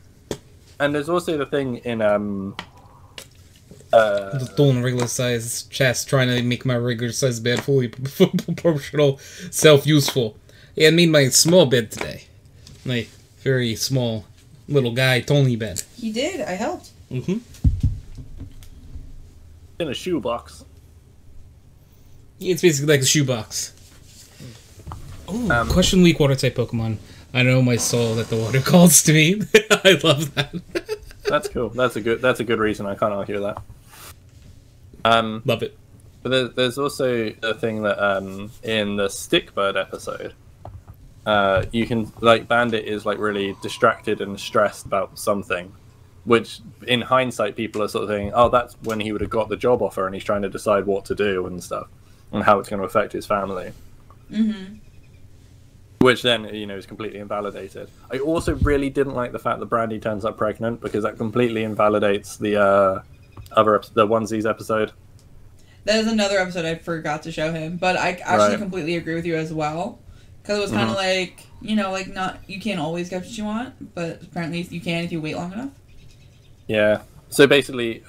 And there's also the thing in Don't regular size chest trying to make my regular size bed fully proportional, self-useful. Yeah, I made my small bed today. My very small little guy Tony bed. He did. I helped. In a shoebox. It's basically like a shoebox. Ooh, question week water type Pokemon. I know my soul that the water calls to me. I love that. That's cool. That's a good reason. I can't argue that. Love it. But there's also the thing that in the Stickbird episode, you can like Bandit is like really distracted and stressed about something, which in hindsight people are sort of thinking, oh, that's when he would have got the job offer and he's trying to decide what to do and stuff and how it's going to affect his family. Which then, is completely invalidated. I also really didn't like the fact that Brandy turns up pregnant because that completely invalidates the the Onesies episode. That is another episode I forgot to show him, but I actually completely agree with you as well. Because it was kind of like, you can't always get what you want, but apparently you can if you wait long enough. Yeah. So basically,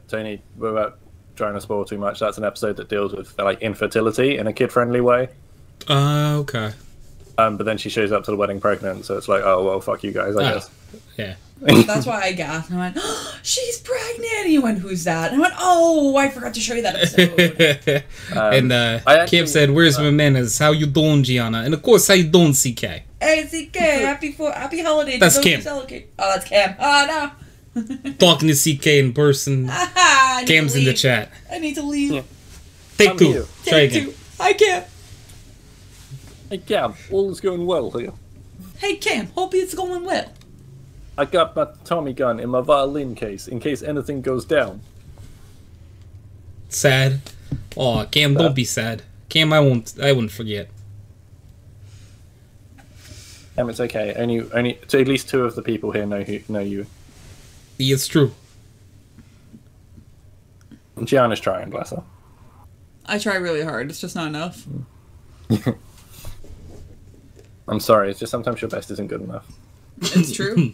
Tony, without trying to spoil too much, that's an episode that deals with like infertility in a kid-friendly way. Okay. But then she shows up to the wedding pregnant, so it's like, oh, well, fuck you guys, I guess. Yeah. That's why I gasped. I went, oh, she's pregnant! And he went, who's that? And I went, oh, I forgot to show you that episode. And Kim said, where's my manners? How you doing, Gianna? And of course, how you doing, CK? Hey, CK, happy holidays. That's Kim. Oh, that's Cam. Oh, no. Talking to CK in person. Cam's in the chat. I need to leave. Yeah. Take two. Try again. Hi, Cam. Hey, Cam. All is going well here. Hey, Cam. Hope it's going well. I got my Tommy gun in my violin case in case anything goes down. Sad. Oh, Cam, don't be sad. Cam, I wouldn't forget. Cam, it's okay. Only so at least two of the people here know you. It's true. Gianna's trying, bless her. I try really hard. It's just not enough. I'm sorry. It's just sometimes your best isn't good enough. It's true.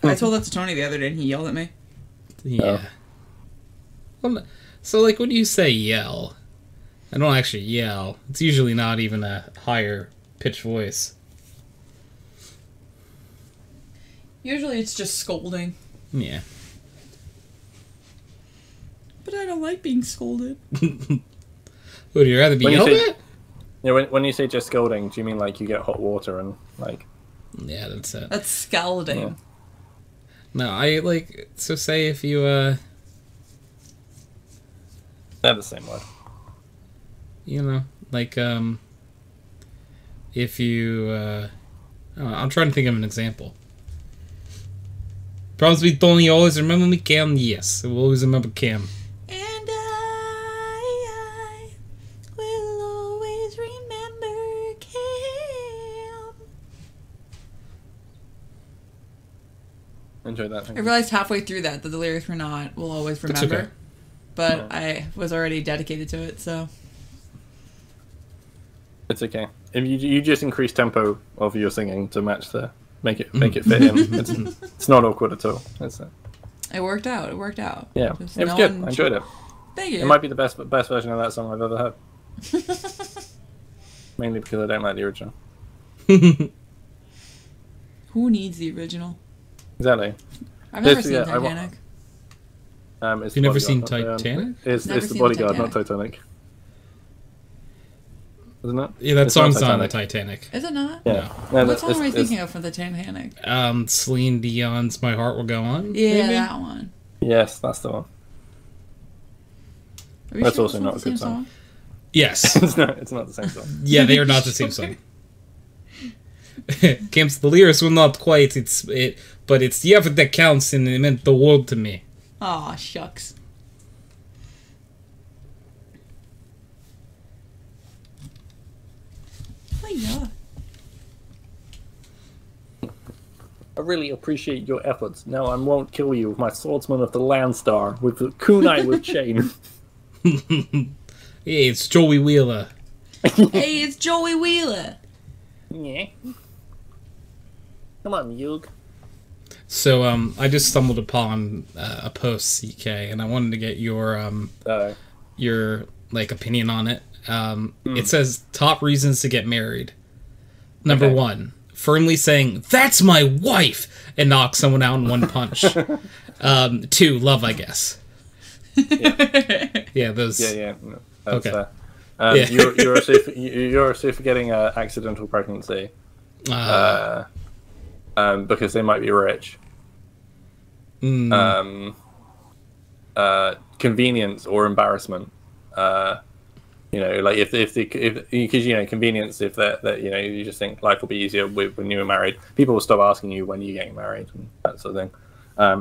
I told that to Tony the other day, and he yelled at me. Yeah. Well, so, like, when you say yell, I don't actually yell. It's usually not even a higher pitched voice. Usually it's just scolding. Yeah. But I don't like being scolded. Would you rather be yelled at? Yeah, when you say just scolding, do you mean like you get hot water and like... Yeah, that's it. That's scalding. Yeah. No, I like... So say if you, They're the same word. You know, like, if you, I'm trying to think of an example. Problems with Tony, always remember me, Cam? Yes, I will always remember Cam. And I will always remember Cam. Enjoy that. I realized halfway through that the lyrics were not "will always remember," okay. But yeah. I was already dedicated to it, so it's okay. If you just increase tempo of your singing to match the make it fit in. It's not awkward at all. It worked out. It worked out. Yeah, it was good. I enjoyed it. Thank you. It might be the best version of that song I've ever heard. Mainly because I don't like the original. Who needs the original? Exactly. I've never seen Titanic. You've never seen Titanic? It's the Bodyguard, not Titanic. Isn't it? Yeah, that song's on the Titanic. Is it not? Yeah. No, what song am I thinking of for the Titanic? Celine Dion's "My Heart Will Go On." Yeah, maybe? that one. Yes, that's the one. That's sure also not a good song. Yes. It's not the same song. Yeah, they are not the same song. Camps, the lyrics were not quite, but it's the effort that counts, and it meant the world to me. Aw, shucks. Oh, yeah. I really appreciate your efforts. Now I won't kill you with my swordsman of the Landstar, with the kunai with chain. Hey, it's Joey Wheeler. Hey, it's Joey Wheeler. Yeah. Come on, Yug. So, I just stumbled upon a post, CK, and I wanted to get your opinion on it. It says, top reasons to get married. Number 1, firmly saying, "That's my wife!" and knock someone out in one punch. 2, love, I guess. Yeah, those... Yeah, no, that's okay. Fair. You're also forgetting accidental pregnancy. Because they might be rich. Convenience or embarrassment. Like if because convenience, if that you just think life will be easier when you're married. People will stop asking you when you're getting married and that sort of thing.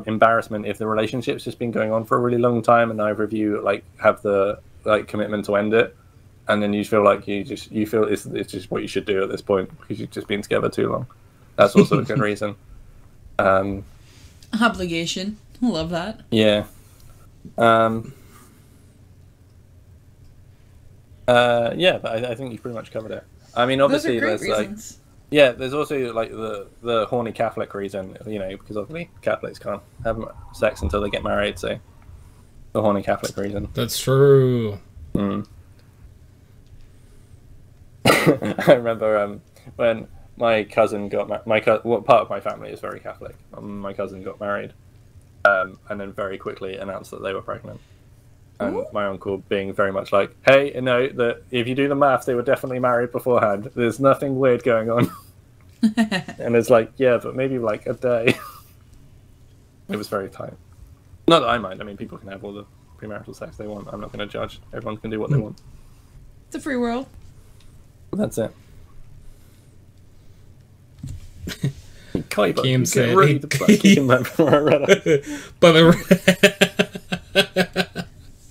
Embarrassment if the relationship's just been going on for a really long time and neither of you have the commitment to end it, and then you feel like you feel it's just what you should do at this point because you've just been together too long. That's also a good reason. Obligation. Love that. Yeah. Yeah, but I think you pretty much covered it. I mean, obviously, there's reasons. There's also the horny Catholic reason, because obviously Catholics can't have sex until they get married, so the horny Catholic reason. That's true. I remember when my cousin got part of my family is very Catholic. My cousin got married, and then very quickly announced that they were pregnant. And my uncle being very much like, "Hey, that if you do the math, they were definitely married beforehand. There's nothing weird going on." And it's like, yeah, but maybe a day. It was very tight. Not that I mind. I mean, people can have all the premarital sex they want. I'm not going to judge. Everyone can do what they want. It's a free world. That's it. Kim said, ready to play kicking that before I read it.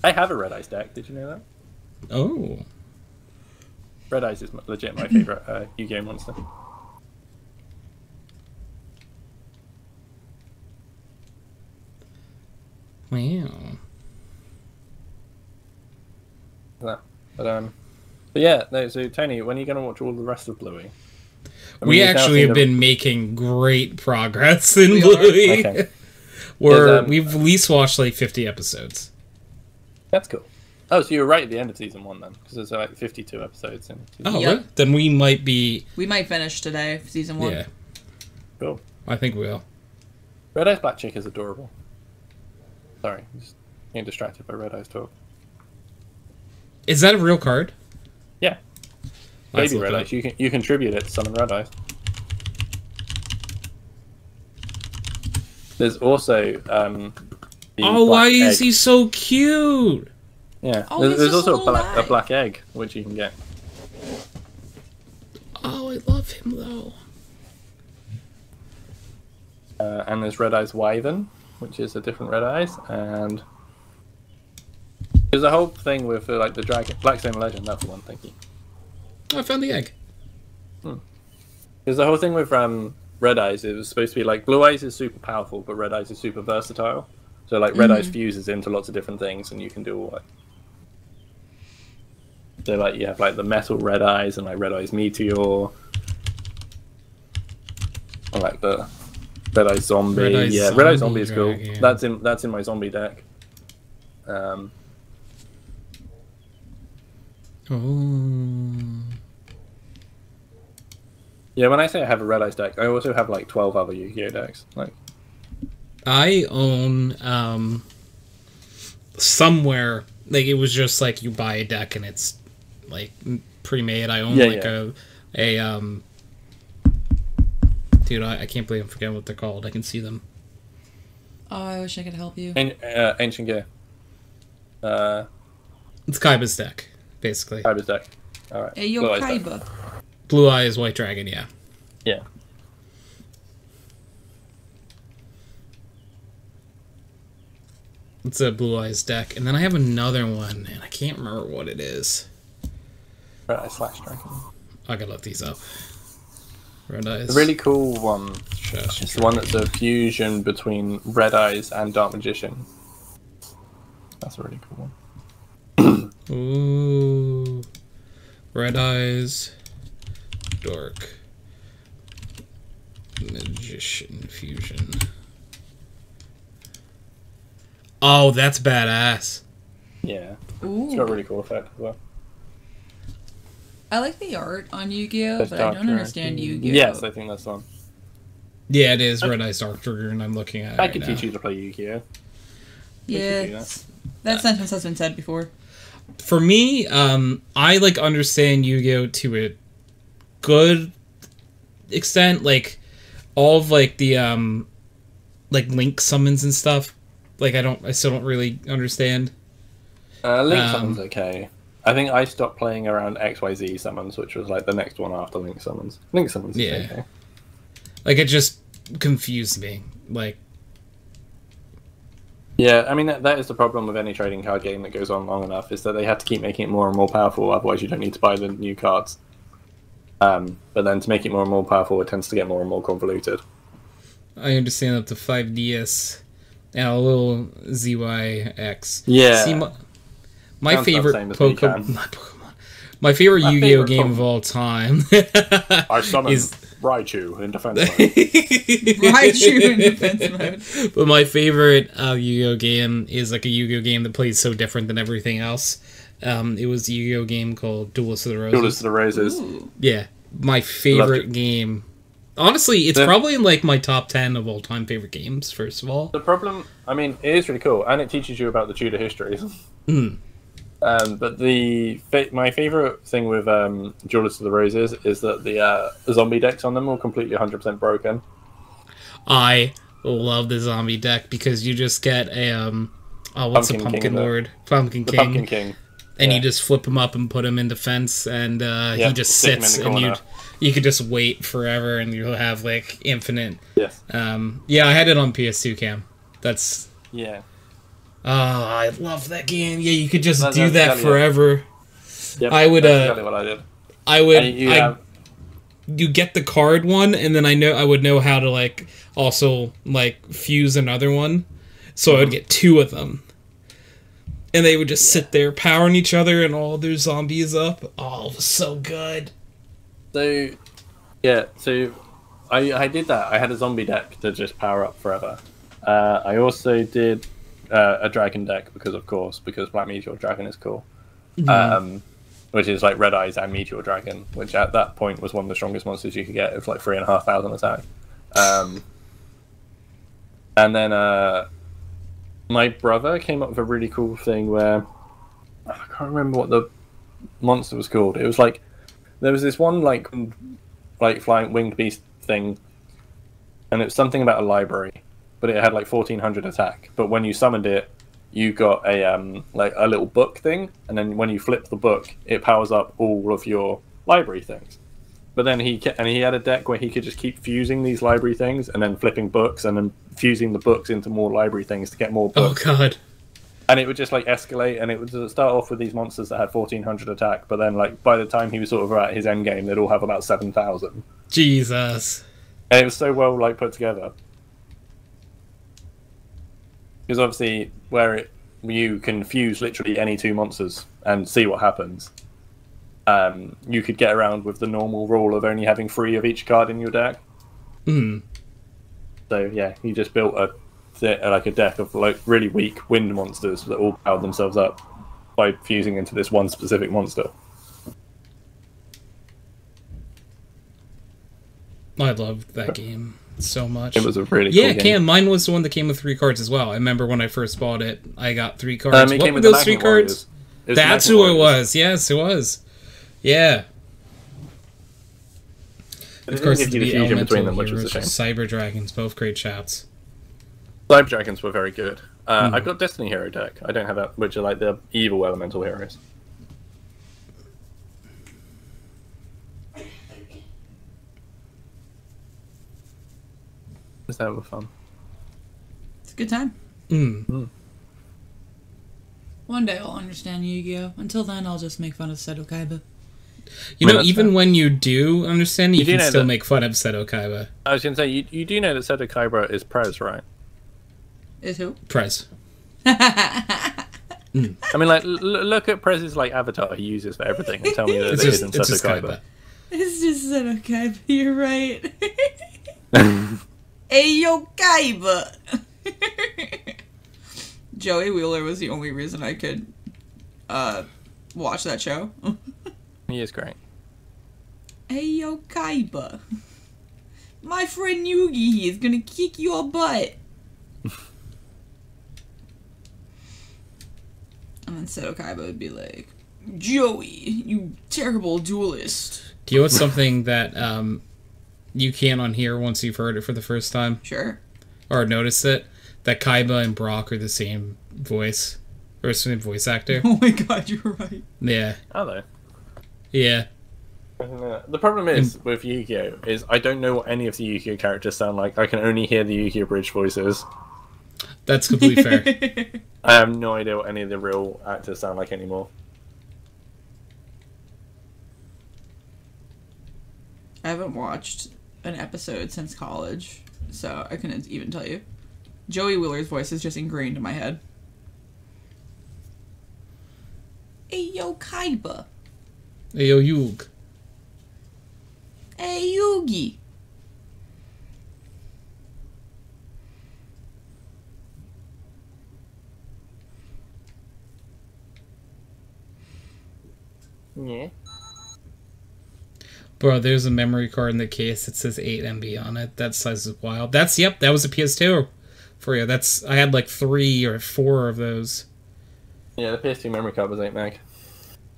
I have a Red Eyes deck. Did you know that? Oh. Red Eyes is legit my favorite Yu-Gi-Oh monster. Wow. But yeah, no, so Tony, when are you going to watch all the rest of Bluey? We actually have been making great progress in Bluey. Okay. We've at least watched 50 episodes. That's cool. Oh, so you were right at the end of season 1 then, because there's 52 episodes in season 1. Really? Then we might finish today, season 1. Yeah. Cool. I think we will. Red Eyes Black Chick is adorable. Sorry, I'm just getting distracted by Red Eyes talk. Is that a real card? Yeah. Baby Red Eyes. You contribute it to summon Red Eyes. There's also why is he so cute? Yeah. There's also a black egg which you can get. Oh, I love him though. And there's Red Eyes Wyvern, which is a different Red Eyes, and there's a whole thing with the dragon Black Stone Legend. That's the one. Thank you. I found the egg. There's the whole thing with Red Eyes. It was supposed to be Blue Eyes is super powerful, but Red Eyes is super versatile. So Red Eyes fuses into lots of different things, and you can do all So you have the metal Red Eyes and Red Eyes Meteor, or the Red Eyes Zombie. Red Eyes Zombie is cool. Yeah. That's in my zombie deck. Yeah, when I say I have a Red Eyes deck, I also have like 12 other Yu-Gi-Oh decks. Like, I own somewhere, like, it was just like you buy a deck and it's like pre-made. I own a dude, I can't believe I'm forgetting what they're called. I can see them. Oh, I wish I could help you. Ancient Gear. It's Kaiba's deck, basically. Kaiba's deck. Alright. Hey, yo, Kaiba. Blue Eyes, White Dragon, yeah. Yeah. It's a Blue Eyes deck. And then I have another one, and I can't remember what it is. Red Eyes / Dragon. I gotta look these up. Red Eyes. The really cool one. It's the one that's a fusion between Red Eyes and Dark Magician. That's a really cool one. Ooh. Red Eyes. Dark Magician fusion. Oh, that's badass. Yeah. Ooh. It's got a really cool effect as well. I like the art on Yu-Gi-Oh, but I don't understand Yu-Gi-Oh. Yes, I think that's the one. Yeah, it is Red Eyes Dark Trigger, and I'm looking at it I could teach you to play Yu-Gi-Oh. Yeah, that sentence has been said before. For me, I like understand Yu-Gi-Oh to a good extent. Like all of like the like link summons and stuff. Like I still don't really understand. Link summons okay. I think I stopped playing around XYZ summons, which was like the next one after Link summons. Link summons is okay. Like it just confused me. Like yeah, I mean that is the problem with any trading card game that goes on long enough, is that they have to keep making it more and more powerful, otherwise you don't need to buy the new cards. But then to make it more and more powerful, it tends to get more and more convoluted. I understand up to 5DS and a little ZYX. Yeah. See, my favorite Pokemon, my favorite Yu-Gi-Oh game of all time. I summon Raichu in defense mode. Raichu in defense mode. But my favorite Yu-Gi-Oh game is like a Yu-Gi-Oh game that plays so different than everything else. It was a Yu-Gi-Oh game called Duelist of the Roses. Duelist of the Roses. Ooh. Yeah, my favorite game. Honestly, it's probably in like my top 10 of all-time favorite games, first of all. The problem, I mean, it is really cool, and it teaches you about the Tudor histories. But my favorite thing with Duelist of the Roses is that the zombie decks on them are completely 100% broken. I love the zombie deck because you just get a what's the Pumpkin Lord? Pumpkin King. Pumpkin King. And you just flip him up and put him in defense, and he just sits, and you could just wait forever, and you'll have like infinite. Yes. Yeah, I had it on PS2 Cam. That's. Yeah. Oh, I love that game. Yeah, you could just do that forever. Yep, I would. That's exactly what I did. I would. You get the card one, and then I would know how to like also like fuse another one, so I would get two of them. And they would just sit there powering each other and all their zombies up. Oh, it was so good. So I did that. I had a zombie deck to just power up forever. I also did a dragon deck because Black Meteor Dragon is cool. Which is like Red Eyes and Meteor Dragon, which at that point was one of the strongest monsters you could get. It was like 3,500 attack. And then my brother came up with a really cool thing where I can't remember what the monster was called. It was like there was this one like flying winged beast thing, and it was something about a library, but it had like 1,400 attack. But when you summoned it, you got a like a little book thing, and then when you flip the book, it powers up all of your library things. But then he had a deck where he could just keep fusing these library things and then flipping books and then fusing the books into more library things to get more books. Oh god. And it would just like escalate, and it would start off with these monsters that had 1,400 attack, but then like by the time he was sort of at his end game, they'd all have about 7,000. Jesus. And it was so well like put together. Because obviously you can fuse literally any two monsters and see what happens. You could get around with the normal rule of only having 3 of each card in your deck. So yeah, he just built a deck of like really weak wind monsters that all powered themselves up by fusing into this one specific monster. I loved that game so much. It was a really cool game. Mine was the one that came with 3 cards as well. I remember when I first bought it, I got 3 cards. It what came were with those the 3 cards? That's who it was. Yes, it was. Yeah. Of course, the fusion between them, which was a shame. Cyber Dragons, both great shots. Cyber Dragons were very good. I've got Destiny Hero deck. I don't have that, which are like the evil elemental heroes. Just having fun. It's a good time. One day I'll understand Yu-Gi-Oh! Until then, I'll just make fun of Seto Kaiba. You know, even when you do understand it, you can still make fun of Seto Kaiba. I was going to say, you do know that Seto Kaiba is Prez, right? Is who? Prez. I mean, like, look at Prez's like avatar he uses for everything and tell me that it isn't Seto Kaiba. It's just Seto Kaiba, you're right. Ayo Kaiba! Joey Wheeler was the only reason I could watch that show. He is great. Ayo Kaiba. My friend Yugi is gonna kick your butt. And then Seto Kaiba would be like, Joey, you terrible duelist. Do you know what's something that you can't unhear once you've heard it for the first time? Sure. Or notice it? That Kaiba and Brock are the same voice. Or the same voice actor. Oh my god, you're right. Yeah. Are they? Yeah. The problem is with Yu-Gi-Oh! Is I don't know what any of the Yu-Gi-Oh! Characters sound like. I can only hear the Yu-Gi-Oh! Bridge voices. That's completely fair. I have no idea what any of the real actors sound like anymore. I haven't watched an episode since college, so I couldn't even tell you. Joey Wheeler's voice is just ingrained in my head. Ayo Kaiba. Ayo Yug. Hey Yugi. Yeah. Bro, there's a memory card in the case that says 8 MB on it. That size is wild. That was a PS2 for you. I had like 3 or 4 of those. Yeah, the PS2 memory card was 8 meg.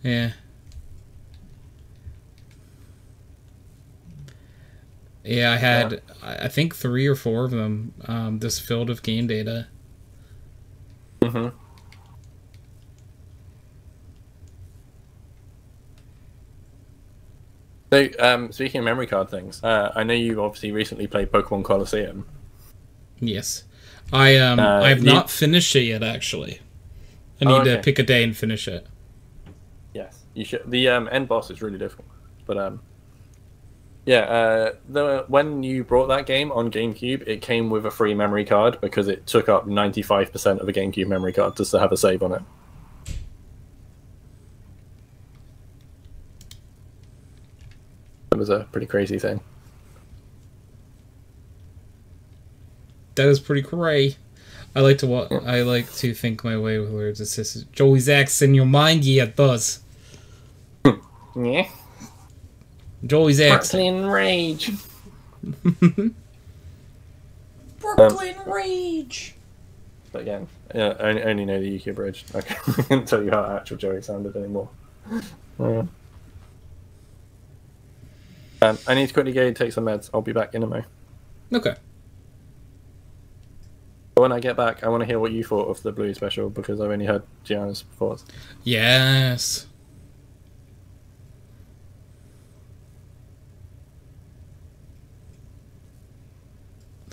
Yeah. Yeah, I had, I think 3 or 4 of them, just filled with game data. Mm-hmm. So, speaking of memory card things, I know you obviously recently played Pokemon Colosseum. Yes. I've not finished it yet, actually. I need to pick a day and finish it. Yes, you should. The end boss is really difficult, but yeah. When you brought that game on GameCube, it came with a free memory card because it took up 95% of a GameCube memory card just to have a save on it. It was a pretty crazy thing. That is pretty cray. I like to think my way with words. It says Joey's X in your mind, yeah, it does. Yeah. Joey's X. Brooklyn Rage. Brooklyn Rage. But again, yeah, I only know the UK bridge. I can't tell you how actual Joey sounded anymore. I need to quickly go and take some meds. I'll be back in a mo. Okay. But when I get back, I want to hear what you thought of the Blue special because I've only heard Gianna's thoughts. Yes.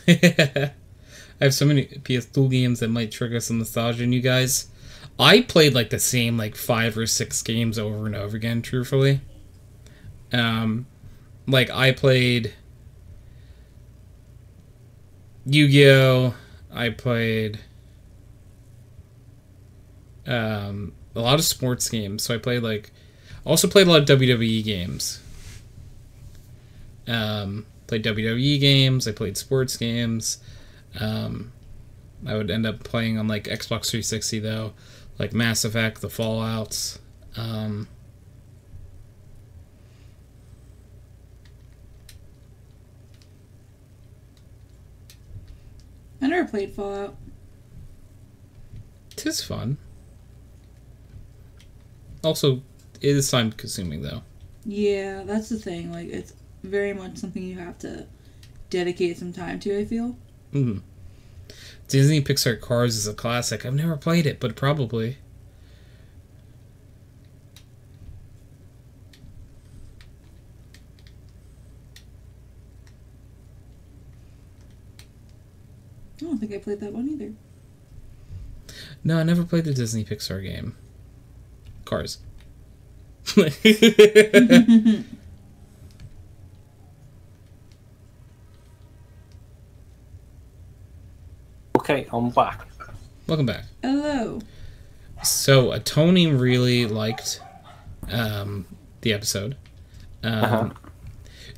I have so many PS2 games that might trigger some nostalgia in you guys. I played like the same 5 or 6 games over and over again, truthfully. Like I played Yu-Gi-Oh! I played a lot of sports games. So I played also played a lot of WWE games. Played WWE games. I played sports games. I would end up playing on Xbox 360 though, like Mass Effect, the Fallouts. never played Fallout. Tis fun. Also, it is time consuming though. Yeah, that's the thing. Like, it's very much something you have to dedicate some time to, I feel. Mm-hmm. Disney Pixar Cars is a classic. I've never played it, but probably. I don't think I played that one either. No, I never played the Disney Pixar game. Cars. Okay, I'm back. Welcome back. Hello. So, Tony really liked the episode.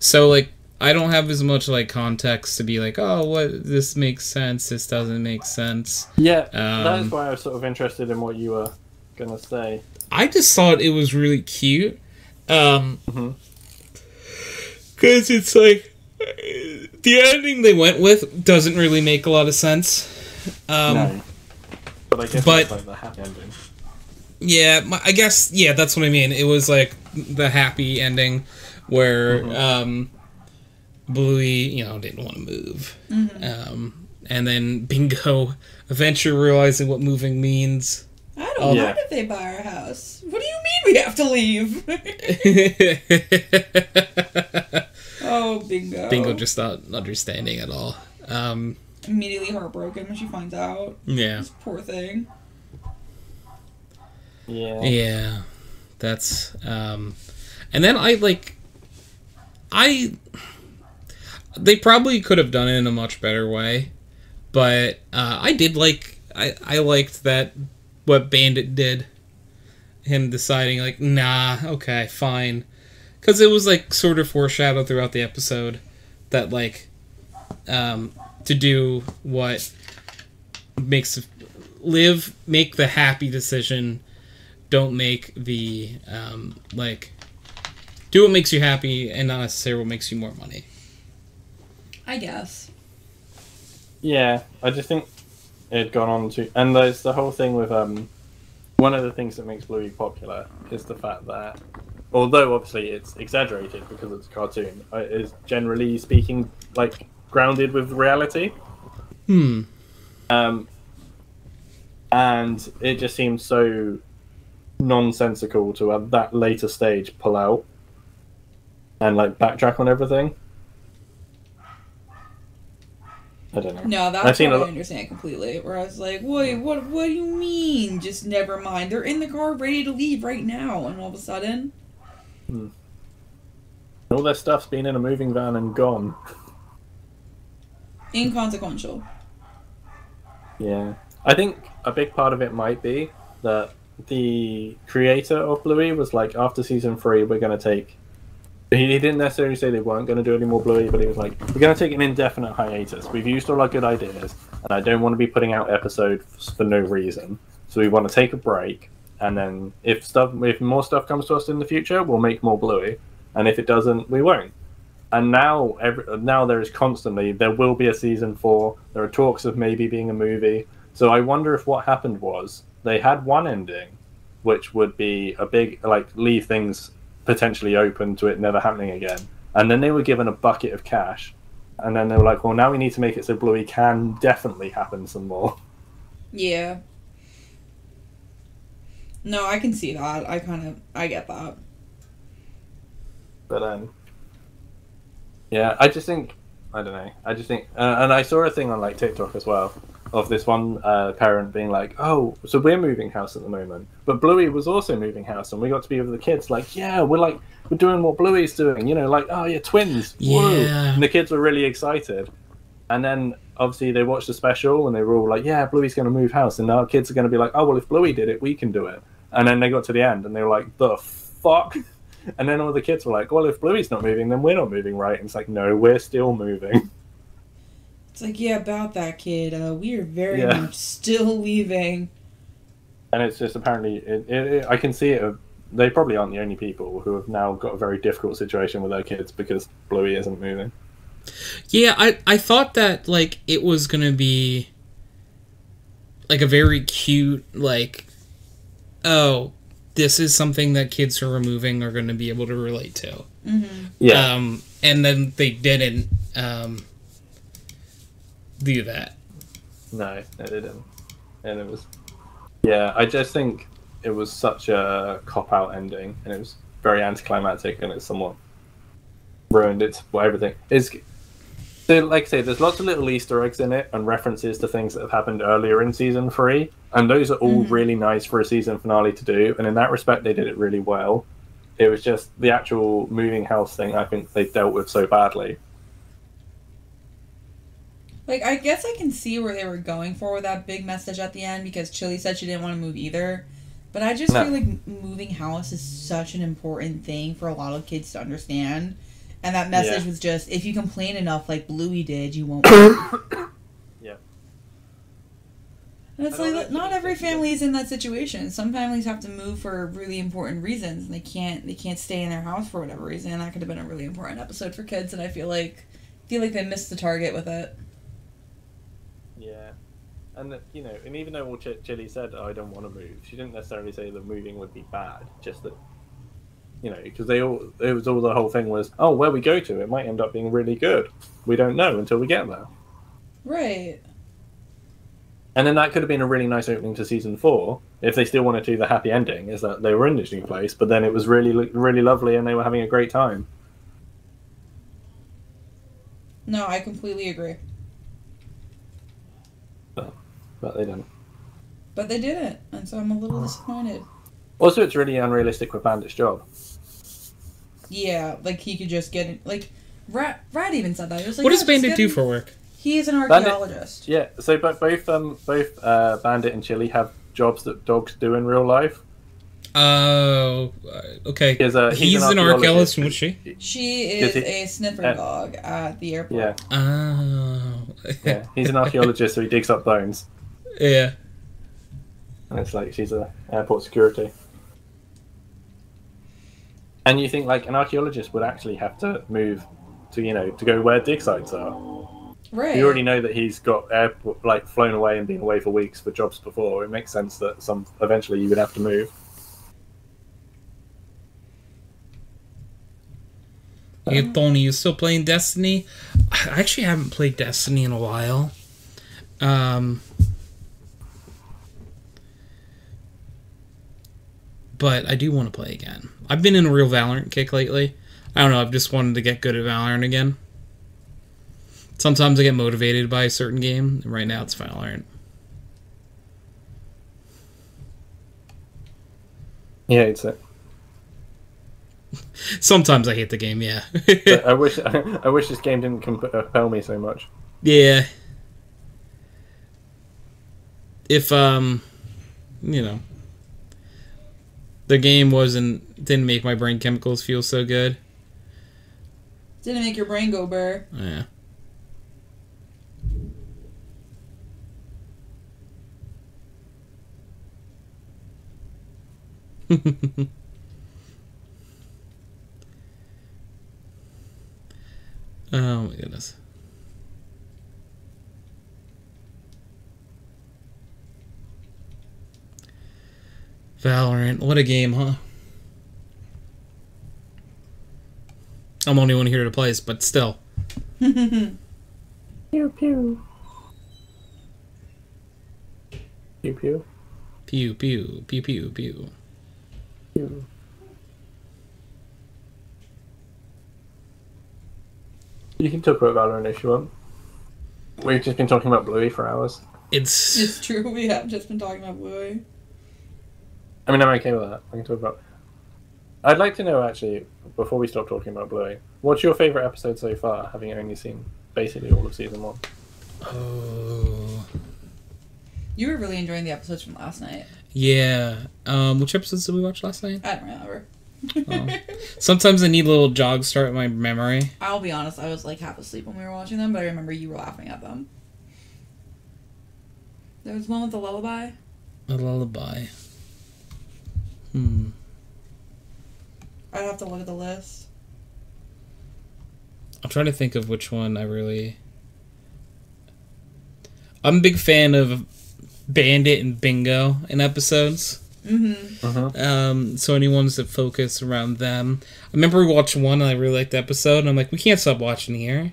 So, like, I don't have as much, like, context to be like, oh, what, this makes sense, this doesn't make sense. Yeah, that is why I was sort of interested in what you were going to say. I just thought it was really cute. Because it's like, the ending they went with doesn't really make a lot of sense. No. But I guess it's like the happy ending. Yeah, I guess, yeah, that's what I mean. It was like the happy ending where Bluey, you know, didn't want to move. And then Bingo eventually realizing what moving means. I don't mind if they buy our house. What do you mean we have to leave? Oh, Bingo. Bingo just not understanding at all. Immediately heartbroken when she finds out. Yeah. This poor thing. Yeah. Yeah. That's, and then they probably could have done it in a much better way, but I liked that what Bandit did, him deciding like, nah, okay, fine, because it was like sort of foreshadowed throughout the episode that like to do what make the happy decision, don't make the do what makes you happy and not necessarily what makes you more money. I guess. Yeah, I just think it had gone on to... And there's the whole thing with... one of the things that makes Bluey popular is the fact that, although obviously it's exaggerated because it's a cartoon, it is generally speaking, like, grounded with reality. And it just seems so nonsensical to at that later stage pull out and, like, backtrack on everything. I don't know. No, that's what I understand completely. Where I was like, wait, what do you mean? Just never mind. They're in the car ready to leave right now, and all of a sudden... All their stuff's been in a moving van and gone. Inconsequential. Yeah. I think a big part of it might be that the creator of Bluey was like, after season 3, we're going to take... He didn't necessarily say they weren't going to do any more Bluey, but he was like, we're going to take an indefinite hiatus. We've used all our good ideas, and I don't want to be putting out episodes for no reason. So we want to take a break, and then if more stuff comes to us in the future, we'll make more Bluey. And if it doesn't, we won't. And now there is constantly, there will be a season 4. There are talks of maybe being a movie. So I wonder if what happened was they had one ending, which would be a big, like, leave things potentially open to it never happening again, and then they were given a bucket of cash, and then they were like, well, now we need to make it so Bluey can definitely happen some more. Yeah. No, I can see that. I get that. But yeah, I just think, I don't know, and I saw a thing on like TikTok as well of this one parent being like, oh, so we're moving house at the moment, but Bluey was also moving house, and we got to be with the kids. Like, yeah, we're doing what Bluey's doing, you know, like, oh yeah, twins. Yeah. Whoa. And the kids were really excited. And then obviously they watched the special, and they were all like, yeah, Bluey's going to move house, and our kids are going to be like, oh, well, if Bluey did it, we can do it. And then they got to the end, and they were like, the fuck? And then all the kids were like, well, if Bluey's not moving, then we're not moving, right? And it's like, no, we're still moving. It's like, yeah, about that kid. We are very much still leaving. And it's just apparently, I can see it. They probably aren't the only people who have now got a very difficult situation with their kids because Bluey isn't moving. Yeah, I thought that, like, it was going to be like a very cute, like, oh, this is something that kids who are moving are going to be able to relate to. Mm-hmm. Yeah. And then they didn't do that. No, they didn't. And it was... Yeah, I just think it was such a cop-out ending, and it was very anticlimactic, and it somewhat ruined it, everything. So, like I say, there's lots of little Easter eggs in it, and references to things that have happened earlier in Season 3, and those are all really nice for a season finale to do, and in that respect, they did it really well. It was just the actual moving house thing, I think they dealt with so badly. Like, I guess I can see where they were going for with that big message at the end, because Chili said she didn't want to move either. But I just feel like moving house is such an important thing for a lot of kids to understand. And that message was just, if you complain enough like Bluey did, you won't move. Yeah. And it's like, not every family is in that situation. Some families have to move for really important reasons, and they can't stay in their house for whatever reason. And that could have been a really important episode for kids, and I feel like they missed the target with it. Yeah, and you know, and even though Chili said, "I don't want to move," she didn't necessarily say that moving would be bad. Just that, you know, because the whole thing was, oh, where we go to, it might end up being really good. We don't know until we get there. Right. And then that could have been a really nice opening to season 4 if they still wanted to do the happy ending, is that they were in this new place, but then it was really, really lovely and they were having a great time. No, I completely agree. But they didn't. But they didn't, and so I'm a little disappointed. Also, it's really unrealistic with Bandit's job. Yeah, like he could just get it. Like, Rat even said that. He was like, what does Bandit do for work? He's an archaeologist. Yeah, so but both Bandit and Chili have jobs that dogs do in real life. Oh, okay. He's an archaeologist, and what's she? She is a sniffer dog at the airport. Yeah. Oh. Yeah, he's an archaeologist, so he digs up bones. Yeah. And it's like she's a airport security. And you think like an archaeologist would actually have to move to, you know, to go where dig sites are. Right. You already know that he's got flown away and been away for weeks for jobs before. It makes sense that eventually you would have to move. Hey Tony, you still playing Destiny? I actually haven't played Destiny in a while. But I do want to play again. I've been in a real Valorant kick lately. I don't know, I've just wanted to get good at Valorant again. Sometimes I get motivated by a certain game, and right now it's Valorant. Yeah, it's it. Sometimes I hate the game, yeah. I wish this game didn't compel me so much. Yeah. If you know, the game didn't make my brain chemicals feel so good. Didn't make your brain go burr. Yeah. Oh my goodness. Valorant, what a game, huh? I'm the only one here to play, but still. Pew pew. Pew pew. Pew pew pew pew pew. Pew. You can talk about Valorant if you want. We've just been talking about Bluey for hours. It's true, we have just been talking about Bluey. I mean, I'm okay with that. I can talk about... I'd like to know, actually, before we stop talking about Bluey, what's your favourite episode so far, having only seen basically all of Season 1? Oh. You were really enjoying the episodes from last night. Yeah. Which episodes did we watch last night? I don't remember. Oh. Sometimes I need a little jog start in my memory. I'll be honest, I was like half asleep when we were watching them, but I remember you were laughing at them. There was one with the lullaby. A lullaby. I'd have to look at the list. I'm trying to think of which one I really... I'm a big fan of Bandit and Bingo in episodes. Mm-hmm. So anyone's that focus around them. I remember we watched one and I really liked the episode, and I'm like, we can't stop watching here.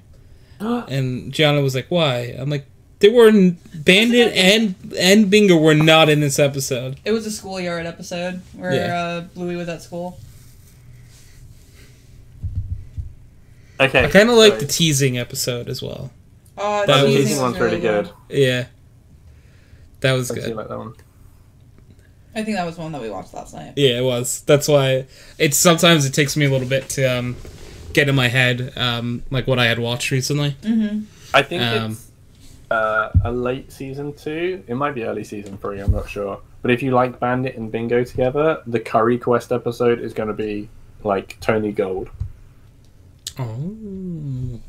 And Gianna was like, why? I'm like, they were Bandit and Bingo were not in this episode. It was a schoolyard episode where Bluey was at school. Okay. I kind of like the teasing episode as well. Oh, the teasing one's really good. Yeah. That was good. I like that one. I think that was one that we watched last night. Yeah, it was. That's why sometimes it takes me a little bit to get in my head like what I had watched recently. Mm-hmm. I think it's a late season 2. It might be early season 3. I'm not sure. But if you like Bandit and Bingo together, the Curry Quest episode is going to be like Tony Gold. Oh.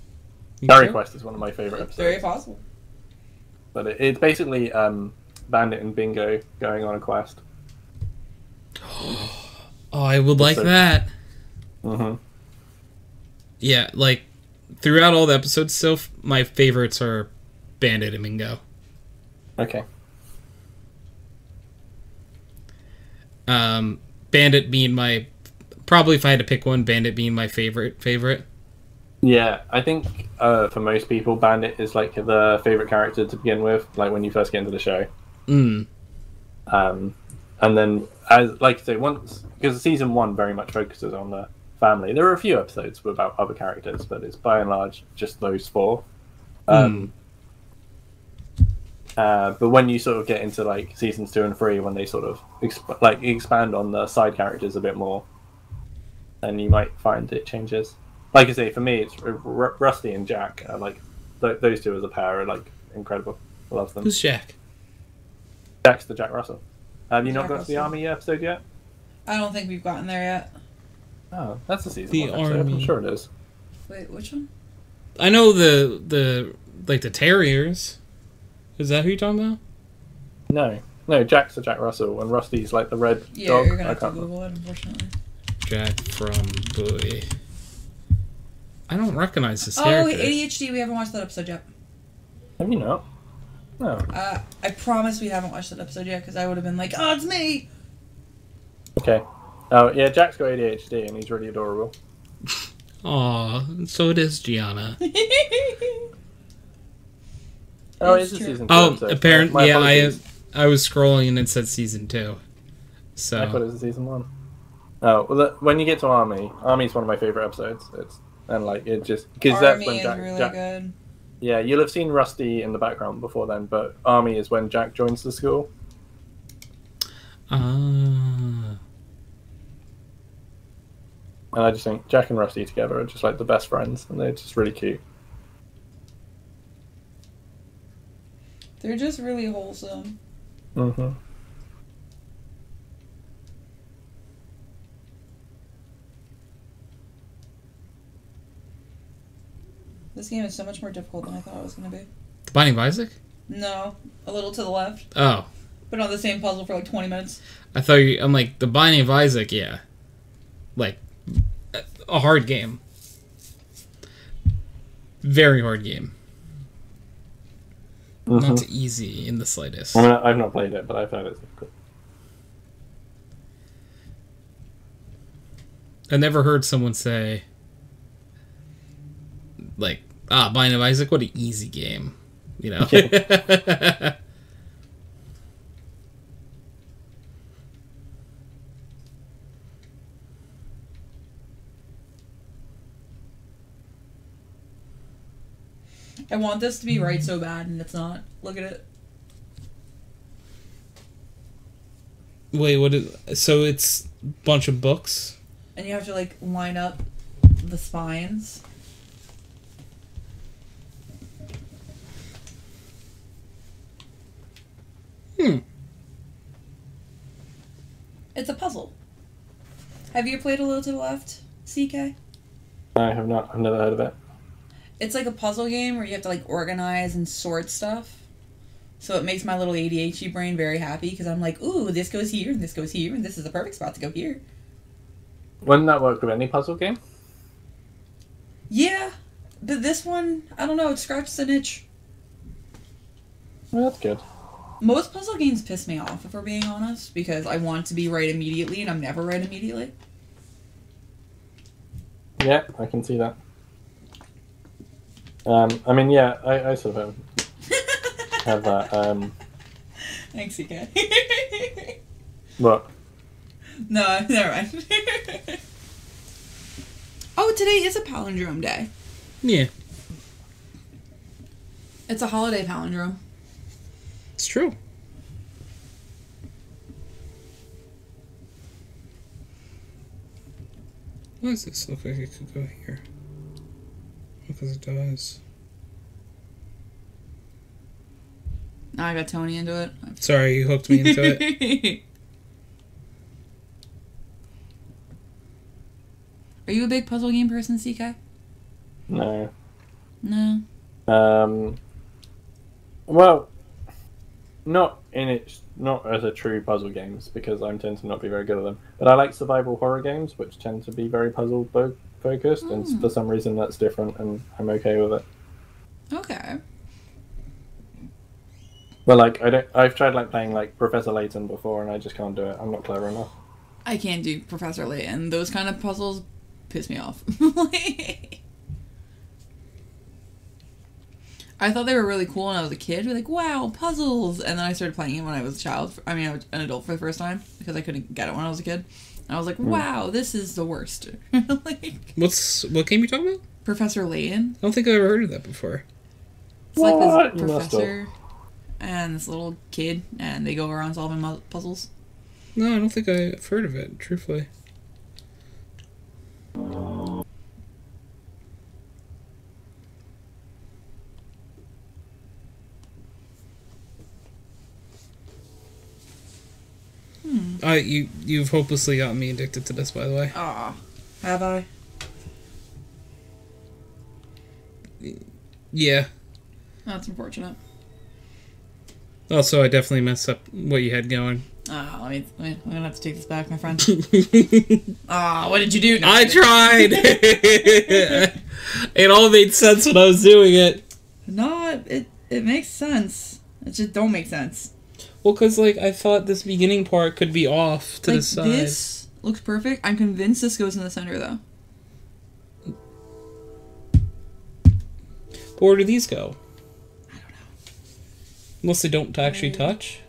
Curry Quest is one of my favorite episodes. Very possible. But it's basically Bandit and Bingo going on a quest. Oh, I would like that. Mm-hmm. Yeah, like throughout all the episodes, still my favorites are Bandit and Bingo. Okay. Bandit being my probably if I had to pick one, Bandit being my favorite. Yeah, I think for most people, Bandit is like the favorite character to begin with, like when you first get into the show. And then, as like I say, once because season 1 very much focuses on the family. There are a few episodes about other characters, but it's by and large just those 4. But when you sort of get into like seasons 2 and 3, when they sort of expand on the side characters a bit more, then you might find it changes. Like I say, for me, it's Rusty and Jack. Like those two as a pair are like incredible. I love them. Who's Jack? Jack's the Jack Russell. Have you not Jack got to the Russell. Army episode yet? I don't think we've gotten there yet. Oh, that's the season The 1 episode. Army. I'm sure it is. Wait, which one? I know the terriers. Is that who you're talking about? No, Jack's the Jack Russell, and Rusty's like the red Yeah, dog. you're gonna I have to can't Google it, unfortunately. Jack from Boy. I don't recognize this Oh, character. ADHD, we haven't watched that episode yet. Have you not? No. I promise we haven't watched that episode yet, because I would have been like, oh, it's me! Okay. Oh, yeah, Jack's got ADHD, and he's really adorable. Aw, so it is Gianna. Oh, It's it's a true. season 2 Oh, episode. apparently, My yeah, apologies. I was scrolling and it said season 2. So I thought it was a season 1. Oh, well, when you get to Army's one of my favorite episodes. And like it just because that's Army when is Jack, really Jack. good. Yeah, you'll have seen Rusty in the background before then, but Army is when Jack joins the school. Ah. And I just think Jack and Rusty together are just like the best friends, and they're just really cute. They're just really wholesome. Mm-hmm. This game is so much more difficult than I thought it was going to be. The Binding of Isaac? No, a little to the left. Oh. Been on the same puzzle for like 20 minutes. I thought I'm like, The Binding of Isaac, yeah. Like, a hard game. Very hard game. Mm-hmm. Not easy in the slightest. I mean, I've not played it, but I've heard it's difficult. I never heard someone say, like, Binding of Isaac, what an easy game. You know? Yeah. I want this to be right so bad, and it's not. Look at it. Wait, so it's a bunch of books? And you have to, like, line up the spines. It's a puzzle. Have you played A Little to the Left, CK? I have not. I've never heard of it. It's like a puzzle game where you have to, like, organize and sort stuff. So it makes my little ADHD brain very happy because I'm like, ooh, this goes here, and this goes here, and this is the perfect spot to go here. Wouldn't that work with any puzzle game? Yeah, but this one, I don't know, it scratches an itch. Well, that's good. Most puzzle games piss me off, if we're being honest, because I want to be right immediately, and I'm never right immediately. Yeah, I can see that. I mean, yeah, I sort of have that. Thanks, CK. What? No, never mind. Oh, today is a palindrome day. Yeah. It's a holiday palindrome. It's true. Why does this look like it could go here? Because it does. Now I got Tony into it. Sorry, you hooked me into it. Are you a big puzzle game person, CK? No. No. Well, not as a true puzzle games, because I tend to not be very good at them. But I like survival horror games, which tend to be very puzzle focused, and for some reason that's different, and I'm okay with it. Okay. But like, I've tried like playing like Professor Layton before, and I just can't do it. I'm not clever enough. I can't do Professor Layton. Those kind of puzzles piss me off. I thought they were really cool when I was a kid. We're like, wow, puzzles! And then I started playing it when I was a child. I mean, I was an adult for the first time because I couldn't get it when I was a kid. And I was like, wow, this is the worst. Like, What game you talking about? Professor Layton. I don't think I've ever heard of that before. It's like this professor and this little kid, and they go around solving puzzles. No, I don't think I've heard of it, truthfully. You've hopelessly got me addicted to this, by the way. Aw. Have I? Yeah. That's unfortunate. Also, I definitely messed up what you had going. I'm gonna have to take this back, my friend. What did you do? No, I tried! It all made sense when I was doing it. No, it makes sense. It just don't make sense. Well, because, like, I thought this beginning part could be off to the side. This looks perfect. I'm convinced this goes in the center, though. But where do these go? I don't know. Unless they don't actually touch?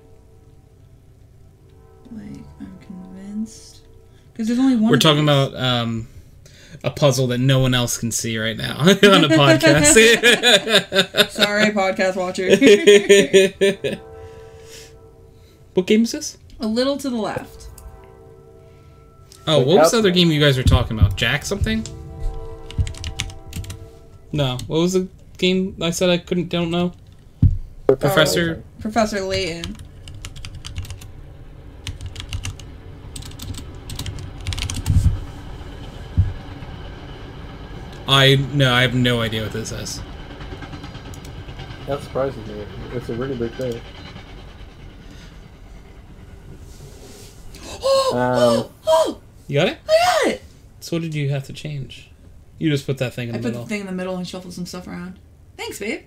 Like, I'm convinced. Because there's only one. We're talking about a puzzle that no one else can see right now on a podcast. Sorry, podcast watcher. What game is this? A little to the left. Oh, what was the other game you guys were talking about? Jack something? No. What was the game I said I don't know? Professor Layton. I have no idea what this is. That surprises me. It's a really big thing. You got it? I got it! So what did you have to change? You just put that thing in the middle. I put the thing in the middle and shuffled some stuff around. Thanks, babe.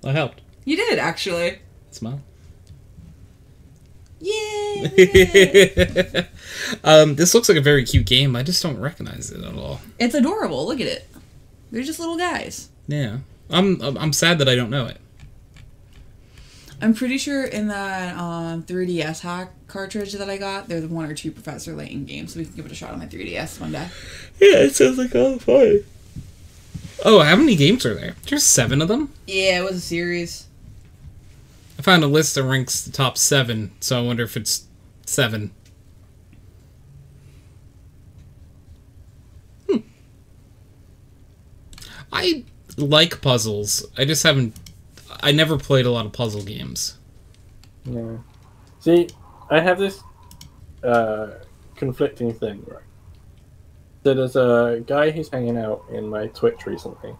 I helped. You did, actually. Smile. Yeah. This looks like a very cute game. I just don't recognize it at all. It's adorable. Look at it. They're just little guys. Yeah. I'm sad that I don't know it. I'm pretty sure in that 3DS hack cartridge that I got, there's 1 or 2 Professor Layton games, so we can give it a shot on my 3DS one day. Yeah, it sounds like all fun. Oh, how many games are there? There's 7 of them? Yeah, it was a series. I found a list that ranks the top 7, so I wonder if it's 7. I like puzzles. I never played a lot of puzzle games. No. See, I have this conflicting thing, right? So there's a guy who's hanging out in my Twitch recently,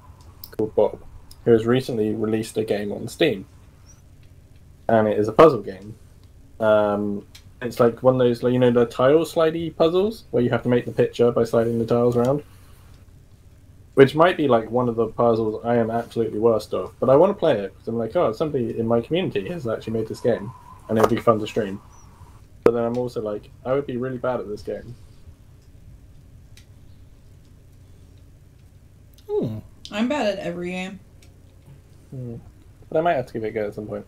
called Bob, who has recently released a game on Steam. And it is a puzzle game. It's like one of those, you know, the tile slidey puzzles, where you have to make the picture by sliding the tiles around. Which might be like one of the puzzles I am absolutely worst of, but I want to play it because I'm like, oh, somebody in my community has actually made this game. and it would be fun to stream. But then I'm also like, I would be really bad at this game. Ooh. I'm bad at every game. But I might have to give it a go at some point.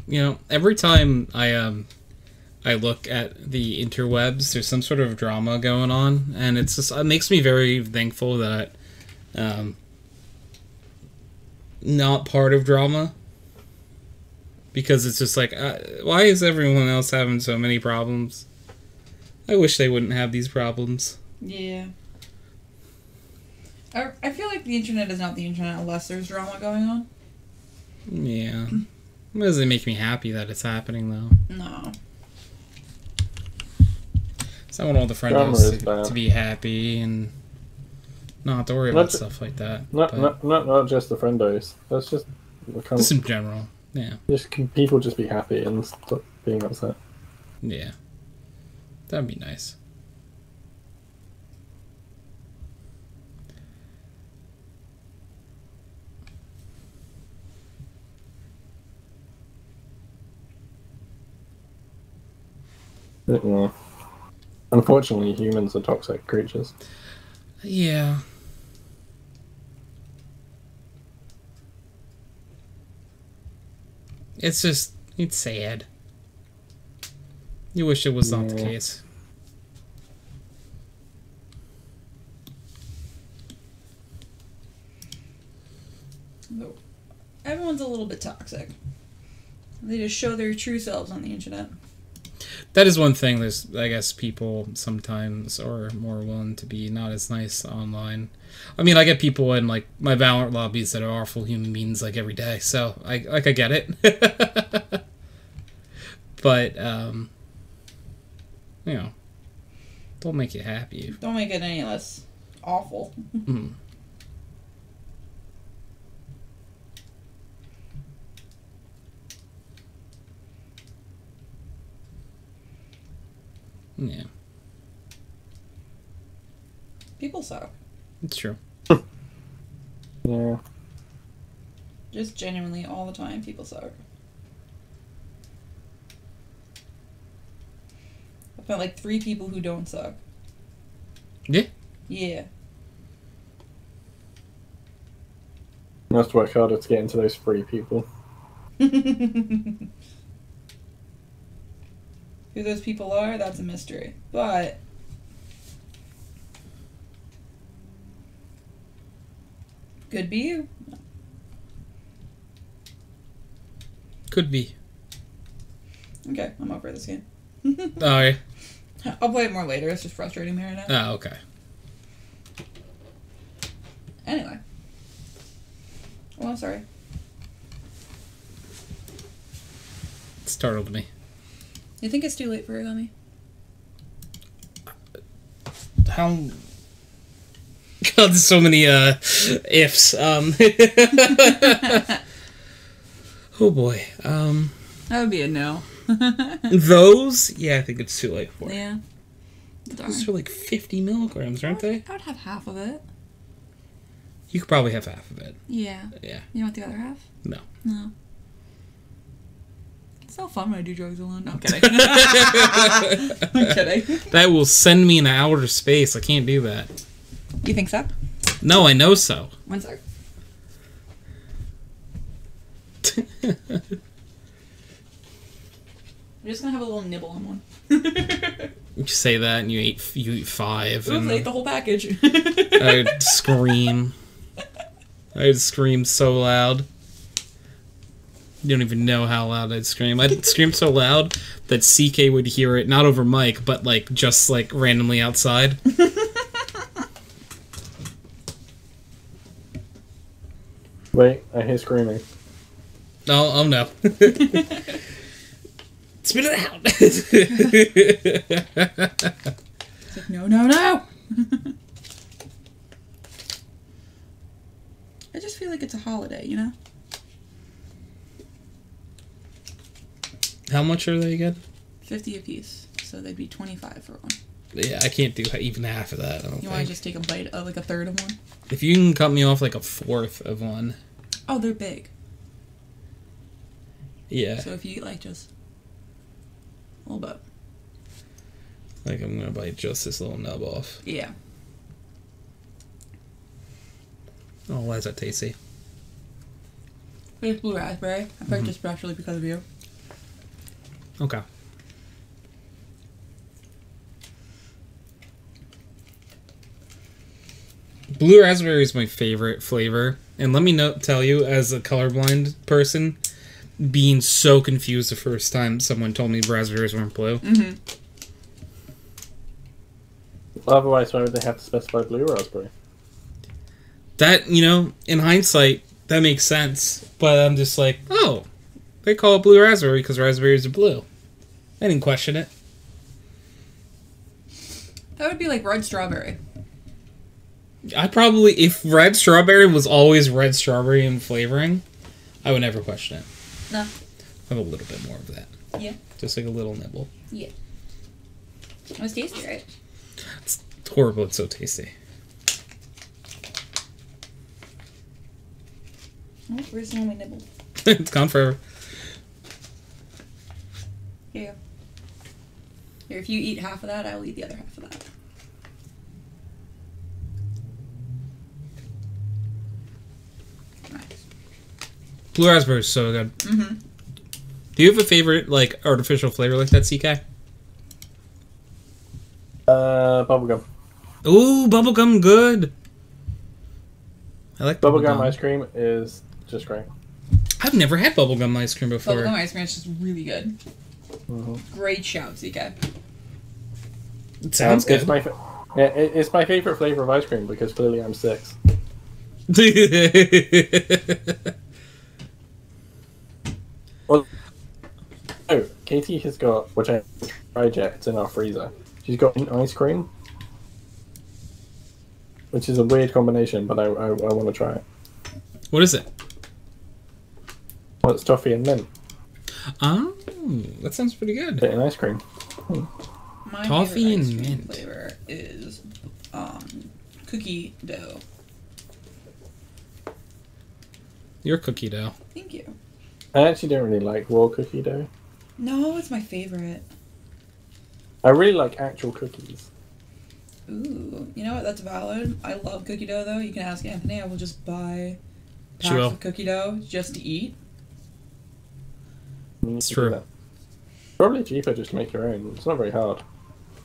You know, every time I look at the interwebs, there's some sort of drama going on, and it makes me very thankful that not part of drama, because it's just like, why is everyone else having so many problems? I wish they wouldn't have these problems. Yeah. I feel like the internet is not the internet unless there's drama going on. Yeah. It doesn't make me happy that it's happening, though. No. So I want all the friendos to be happy and not have to worry about stuff like that. Not just the friendos. That's just in general. Yeah. Just people just be happy and stop being upset. Yeah. That'd be nice. Yeah. Unfortunately, humans are toxic creatures. Yeah. It's sad. You wish it was not the case. Everyone's a little bit toxic. They just show their true selves on the internet. That is one thing. There's, I guess, people sometimes are more willing to be not as nice online. I mean, I get people in like my Valorant lobbies that are awful human beings like every day, so I get it. But you know, don't make it happy. Don't make it any less awful. Mm. Yeah. People suck. It's true. Yeah. Just genuinely all the time, people suck. I've met like 3 people who don't suck. Yeah? Yeah. You have to work harder to get into those 3 people. Who those people are, that's a mystery. But could be you. Could be. Okay, I'm over this game. Oh, yeah. I'll play it more later. It's just frustrating me right now. Oh, okay. Anyway. Oh, I'm sorry. It startled me. You think it's too late for origami? How... God, there's so many ifs. Oh boy. That would be a no. Those? Yeah, I think it's too late for. Yeah. Those are like 50 milligrams, aren't they? I would have half of it. You could probably have half of it. Yeah. Yeah. You want the other half? No. No. It's so fun when I do drugs alone. No, I'm kidding. I'm kidding. That will send me into outer space. I can't do that. You think so? No, I know so. One sec. I'm just gonna have a little nibble on one. You say that and you eat 5. Oops, I ate the whole package. I'd scream. I'd scream so loud. You don't even know how loud I'd scream. I'd scream so loud that CK would hear it, not over mic, but like just like randomly outside. Wait, I hear screaming. Oh no. Spit it out! It's like, no, no, no! I just feel like it's a holiday, you know? How much are they again? 50 apiece, so they'd be 25 for one. Yeah, I can't do even half of that. You want to just take a bite of like a third of one? If you can cut me off like a fourth of one. Oh, they're big. Yeah. So if you eat like just a little bit. Like I'm gonna bite just this little nub off. Yeah. Oh, why is that tasty? It's blue raspberry. I picked this especially because of you. Okay. Blue raspberry is my favorite flavor, and let me tell you, as a colorblind person, being so confused the first time someone told me raspberries weren't blue. Mm-hmm. Otherwise, why would they have to specify blue raspberry? That, you know, in hindsight, that makes sense, but I'm just like, oh, they call it blue raspberry because raspberries are blue. I didn't question it. That would be like red strawberry. I probably, if red strawberry was always red strawberry in flavoring, I would never question it. No. Have a little bit more of that. Yeah. Just like a little nibble. Yeah. It was tasty, right? It's horrible, it's so tasty. Oh, where's the only nibble? It's gone forever. Here. Here, if you eat half of that, I'll eat the other half of that. Nice. Blue raspberry is so good. Mm-hmm. Do you have a favorite, like, artificial flavor like that, CK? Bubblegum. Ooh, bubblegum good. I like Bubblegum ice cream is just great. I've never had bubblegum ice cream before. Bubblegum ice cream is just really good. Mm-hmm. Great shout, CK. It sounds good. It's my favorite flavor of ice cream because clearly I'm 6. Well, oh, Katie has got, which I tried yet, it's in our freezer. She's got an ice cream, which is a weird combination, but I want to try it. What is it? Well, it's toffee and mint. Oh, that sounds pretty good. Bit in ice cream. My Toffee favorite ice and cream mint. flavor is cookie dough. Your cookie dough. Thank you. I actually don't really like raw cookie dough. No, it's my favorite. I really like actual cookies. Ooh, you know what? That's valid. I love cookie dough, though. You can ask Anthony. I will just buy She packs will. of cookie dough just to eat. It's true. Probably cheaper just to make your own. It's not very hard.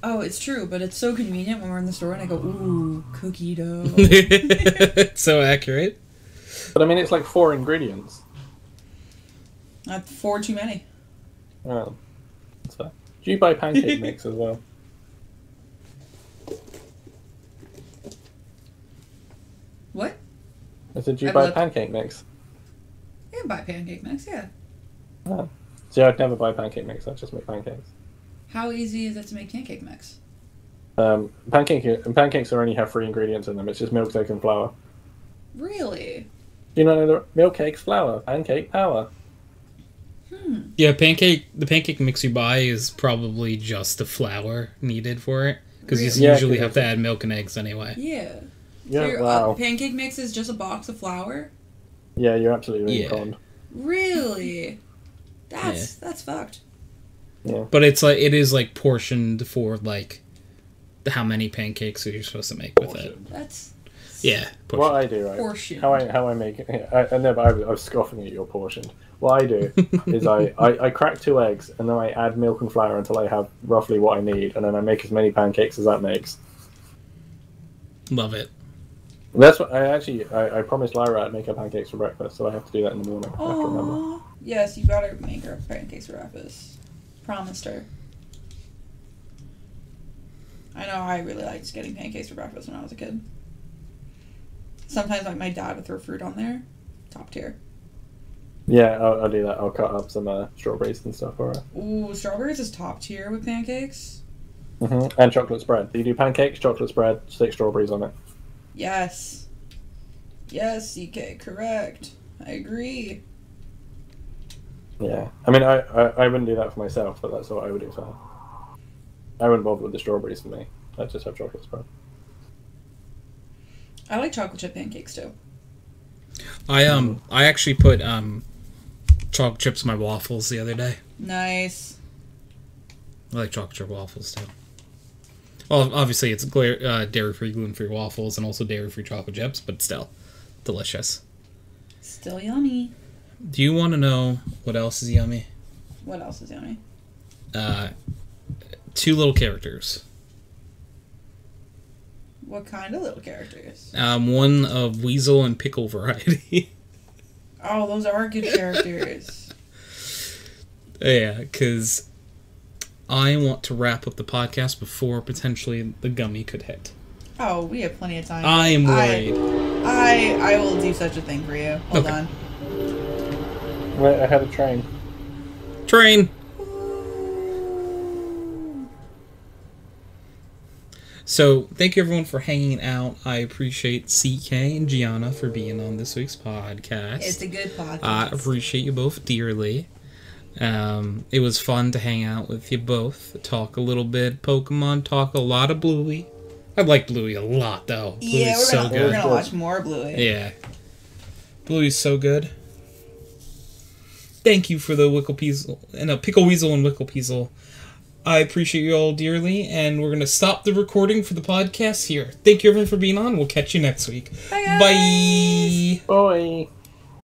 Oh, it's true, but it's so convenient when we're in the store and I go, ooh, cookie dough. It's so accurate. But I mean, it's like 4 ingredients. That's 4 too many. Oh, that's fair. Do you buy pancake mix as well? What? I said, do you I buy love- pancake mix? I can buy pancake mix, yeah. Oh. See, I'd never buy pancake mix. I'd just make pancakes. How easy is it to make pancake mix? Pancakes only have 3 ingredients in them. It's just milk, egg, and flour. Really? Do you not know the milk, eggs, flour, pancake power? Yeah, the pancake mix you buy is probably just the flour needed for it. Because Really? you Yeah, usually 'cause have to add milk and eggs anyway. Yeah. Yeah, So your wow. pancake mix is just a box of flour? Yeah, you're absolutely Yeah. conned. Really? That's fucked. Yeah. But it's like it is like portioned for like how many pancakes are you supposed to make with it. That's Yeah. What I do, right? portion. How I make it. I was scoffing at your portioned. What I do is I crack 2 eggs and then I add milk and flour until I have roughly what I need, and then I make as many pancakes as that makes. Love it. That's what I promised Lyra I'd make her pancakes for breakfast, so I have to do that in the morning. I have to remember. Aww. Yes, you gotta make her pancakes for breakfast. Promised her. I know I really liked getting pancakes for breakfast when I was a kid. Sometimes like my dad would throw fruit on there. Top tier. Yeah, I'll do that. I'll cut up some strawberries and stuff for her. Ooh, strawberries is top tier with pancakes. And chocolate spread. Do you do pancakes, chocolate spread, stick strawberries on it? Yes. Yes, CK, correct. I agree. Yeah. I mean, I wouldn't do that for myself, but that's what I would do for her. I wouldn't bother with the strawberries for me. I just have chocolate spread. I like chocolate chip pancakes too. I actually put chocolate chips in my waffles the other day. Nice. I like chocolate chip waffles too. Well, obviously it's dairy-free, gluten-free waffles and also dairy-free chocolate chips, but still delicious. Still yummy. Do you want to know what else is yummy? What else is yummy? 2 little characters. What kind of little characters? One of weasel and pickle variety. Oh, those are good characters. Yeah, because I want to wrap up the podcast before potentially the gummy could hit. Oh, we have plenty of time. I am worried. I will do such a thing for you. Hold on. Wait, I had a train. Train! So, thank you everyone for hanging out. I appreciate CK and Gianna for being on this week's podcast. It's a good podcast. I appreciate you both dearly. It was fun to hang out with you both. Talk a little bit Pokemon, talk a lot of Bluey. I like Bluey a lot, though. Yeah, Bluey's so good. We're gonna watch more Bluey. Yeah. Bluey's so good. Thank you for the Pickle Weasel and Wickle Peasel. I appreciate you all dearly, and we're going to stop the recording for the podcast here. Thank you everyone for being on. We'll catch you next week. Bye, guys. Bye. Bye.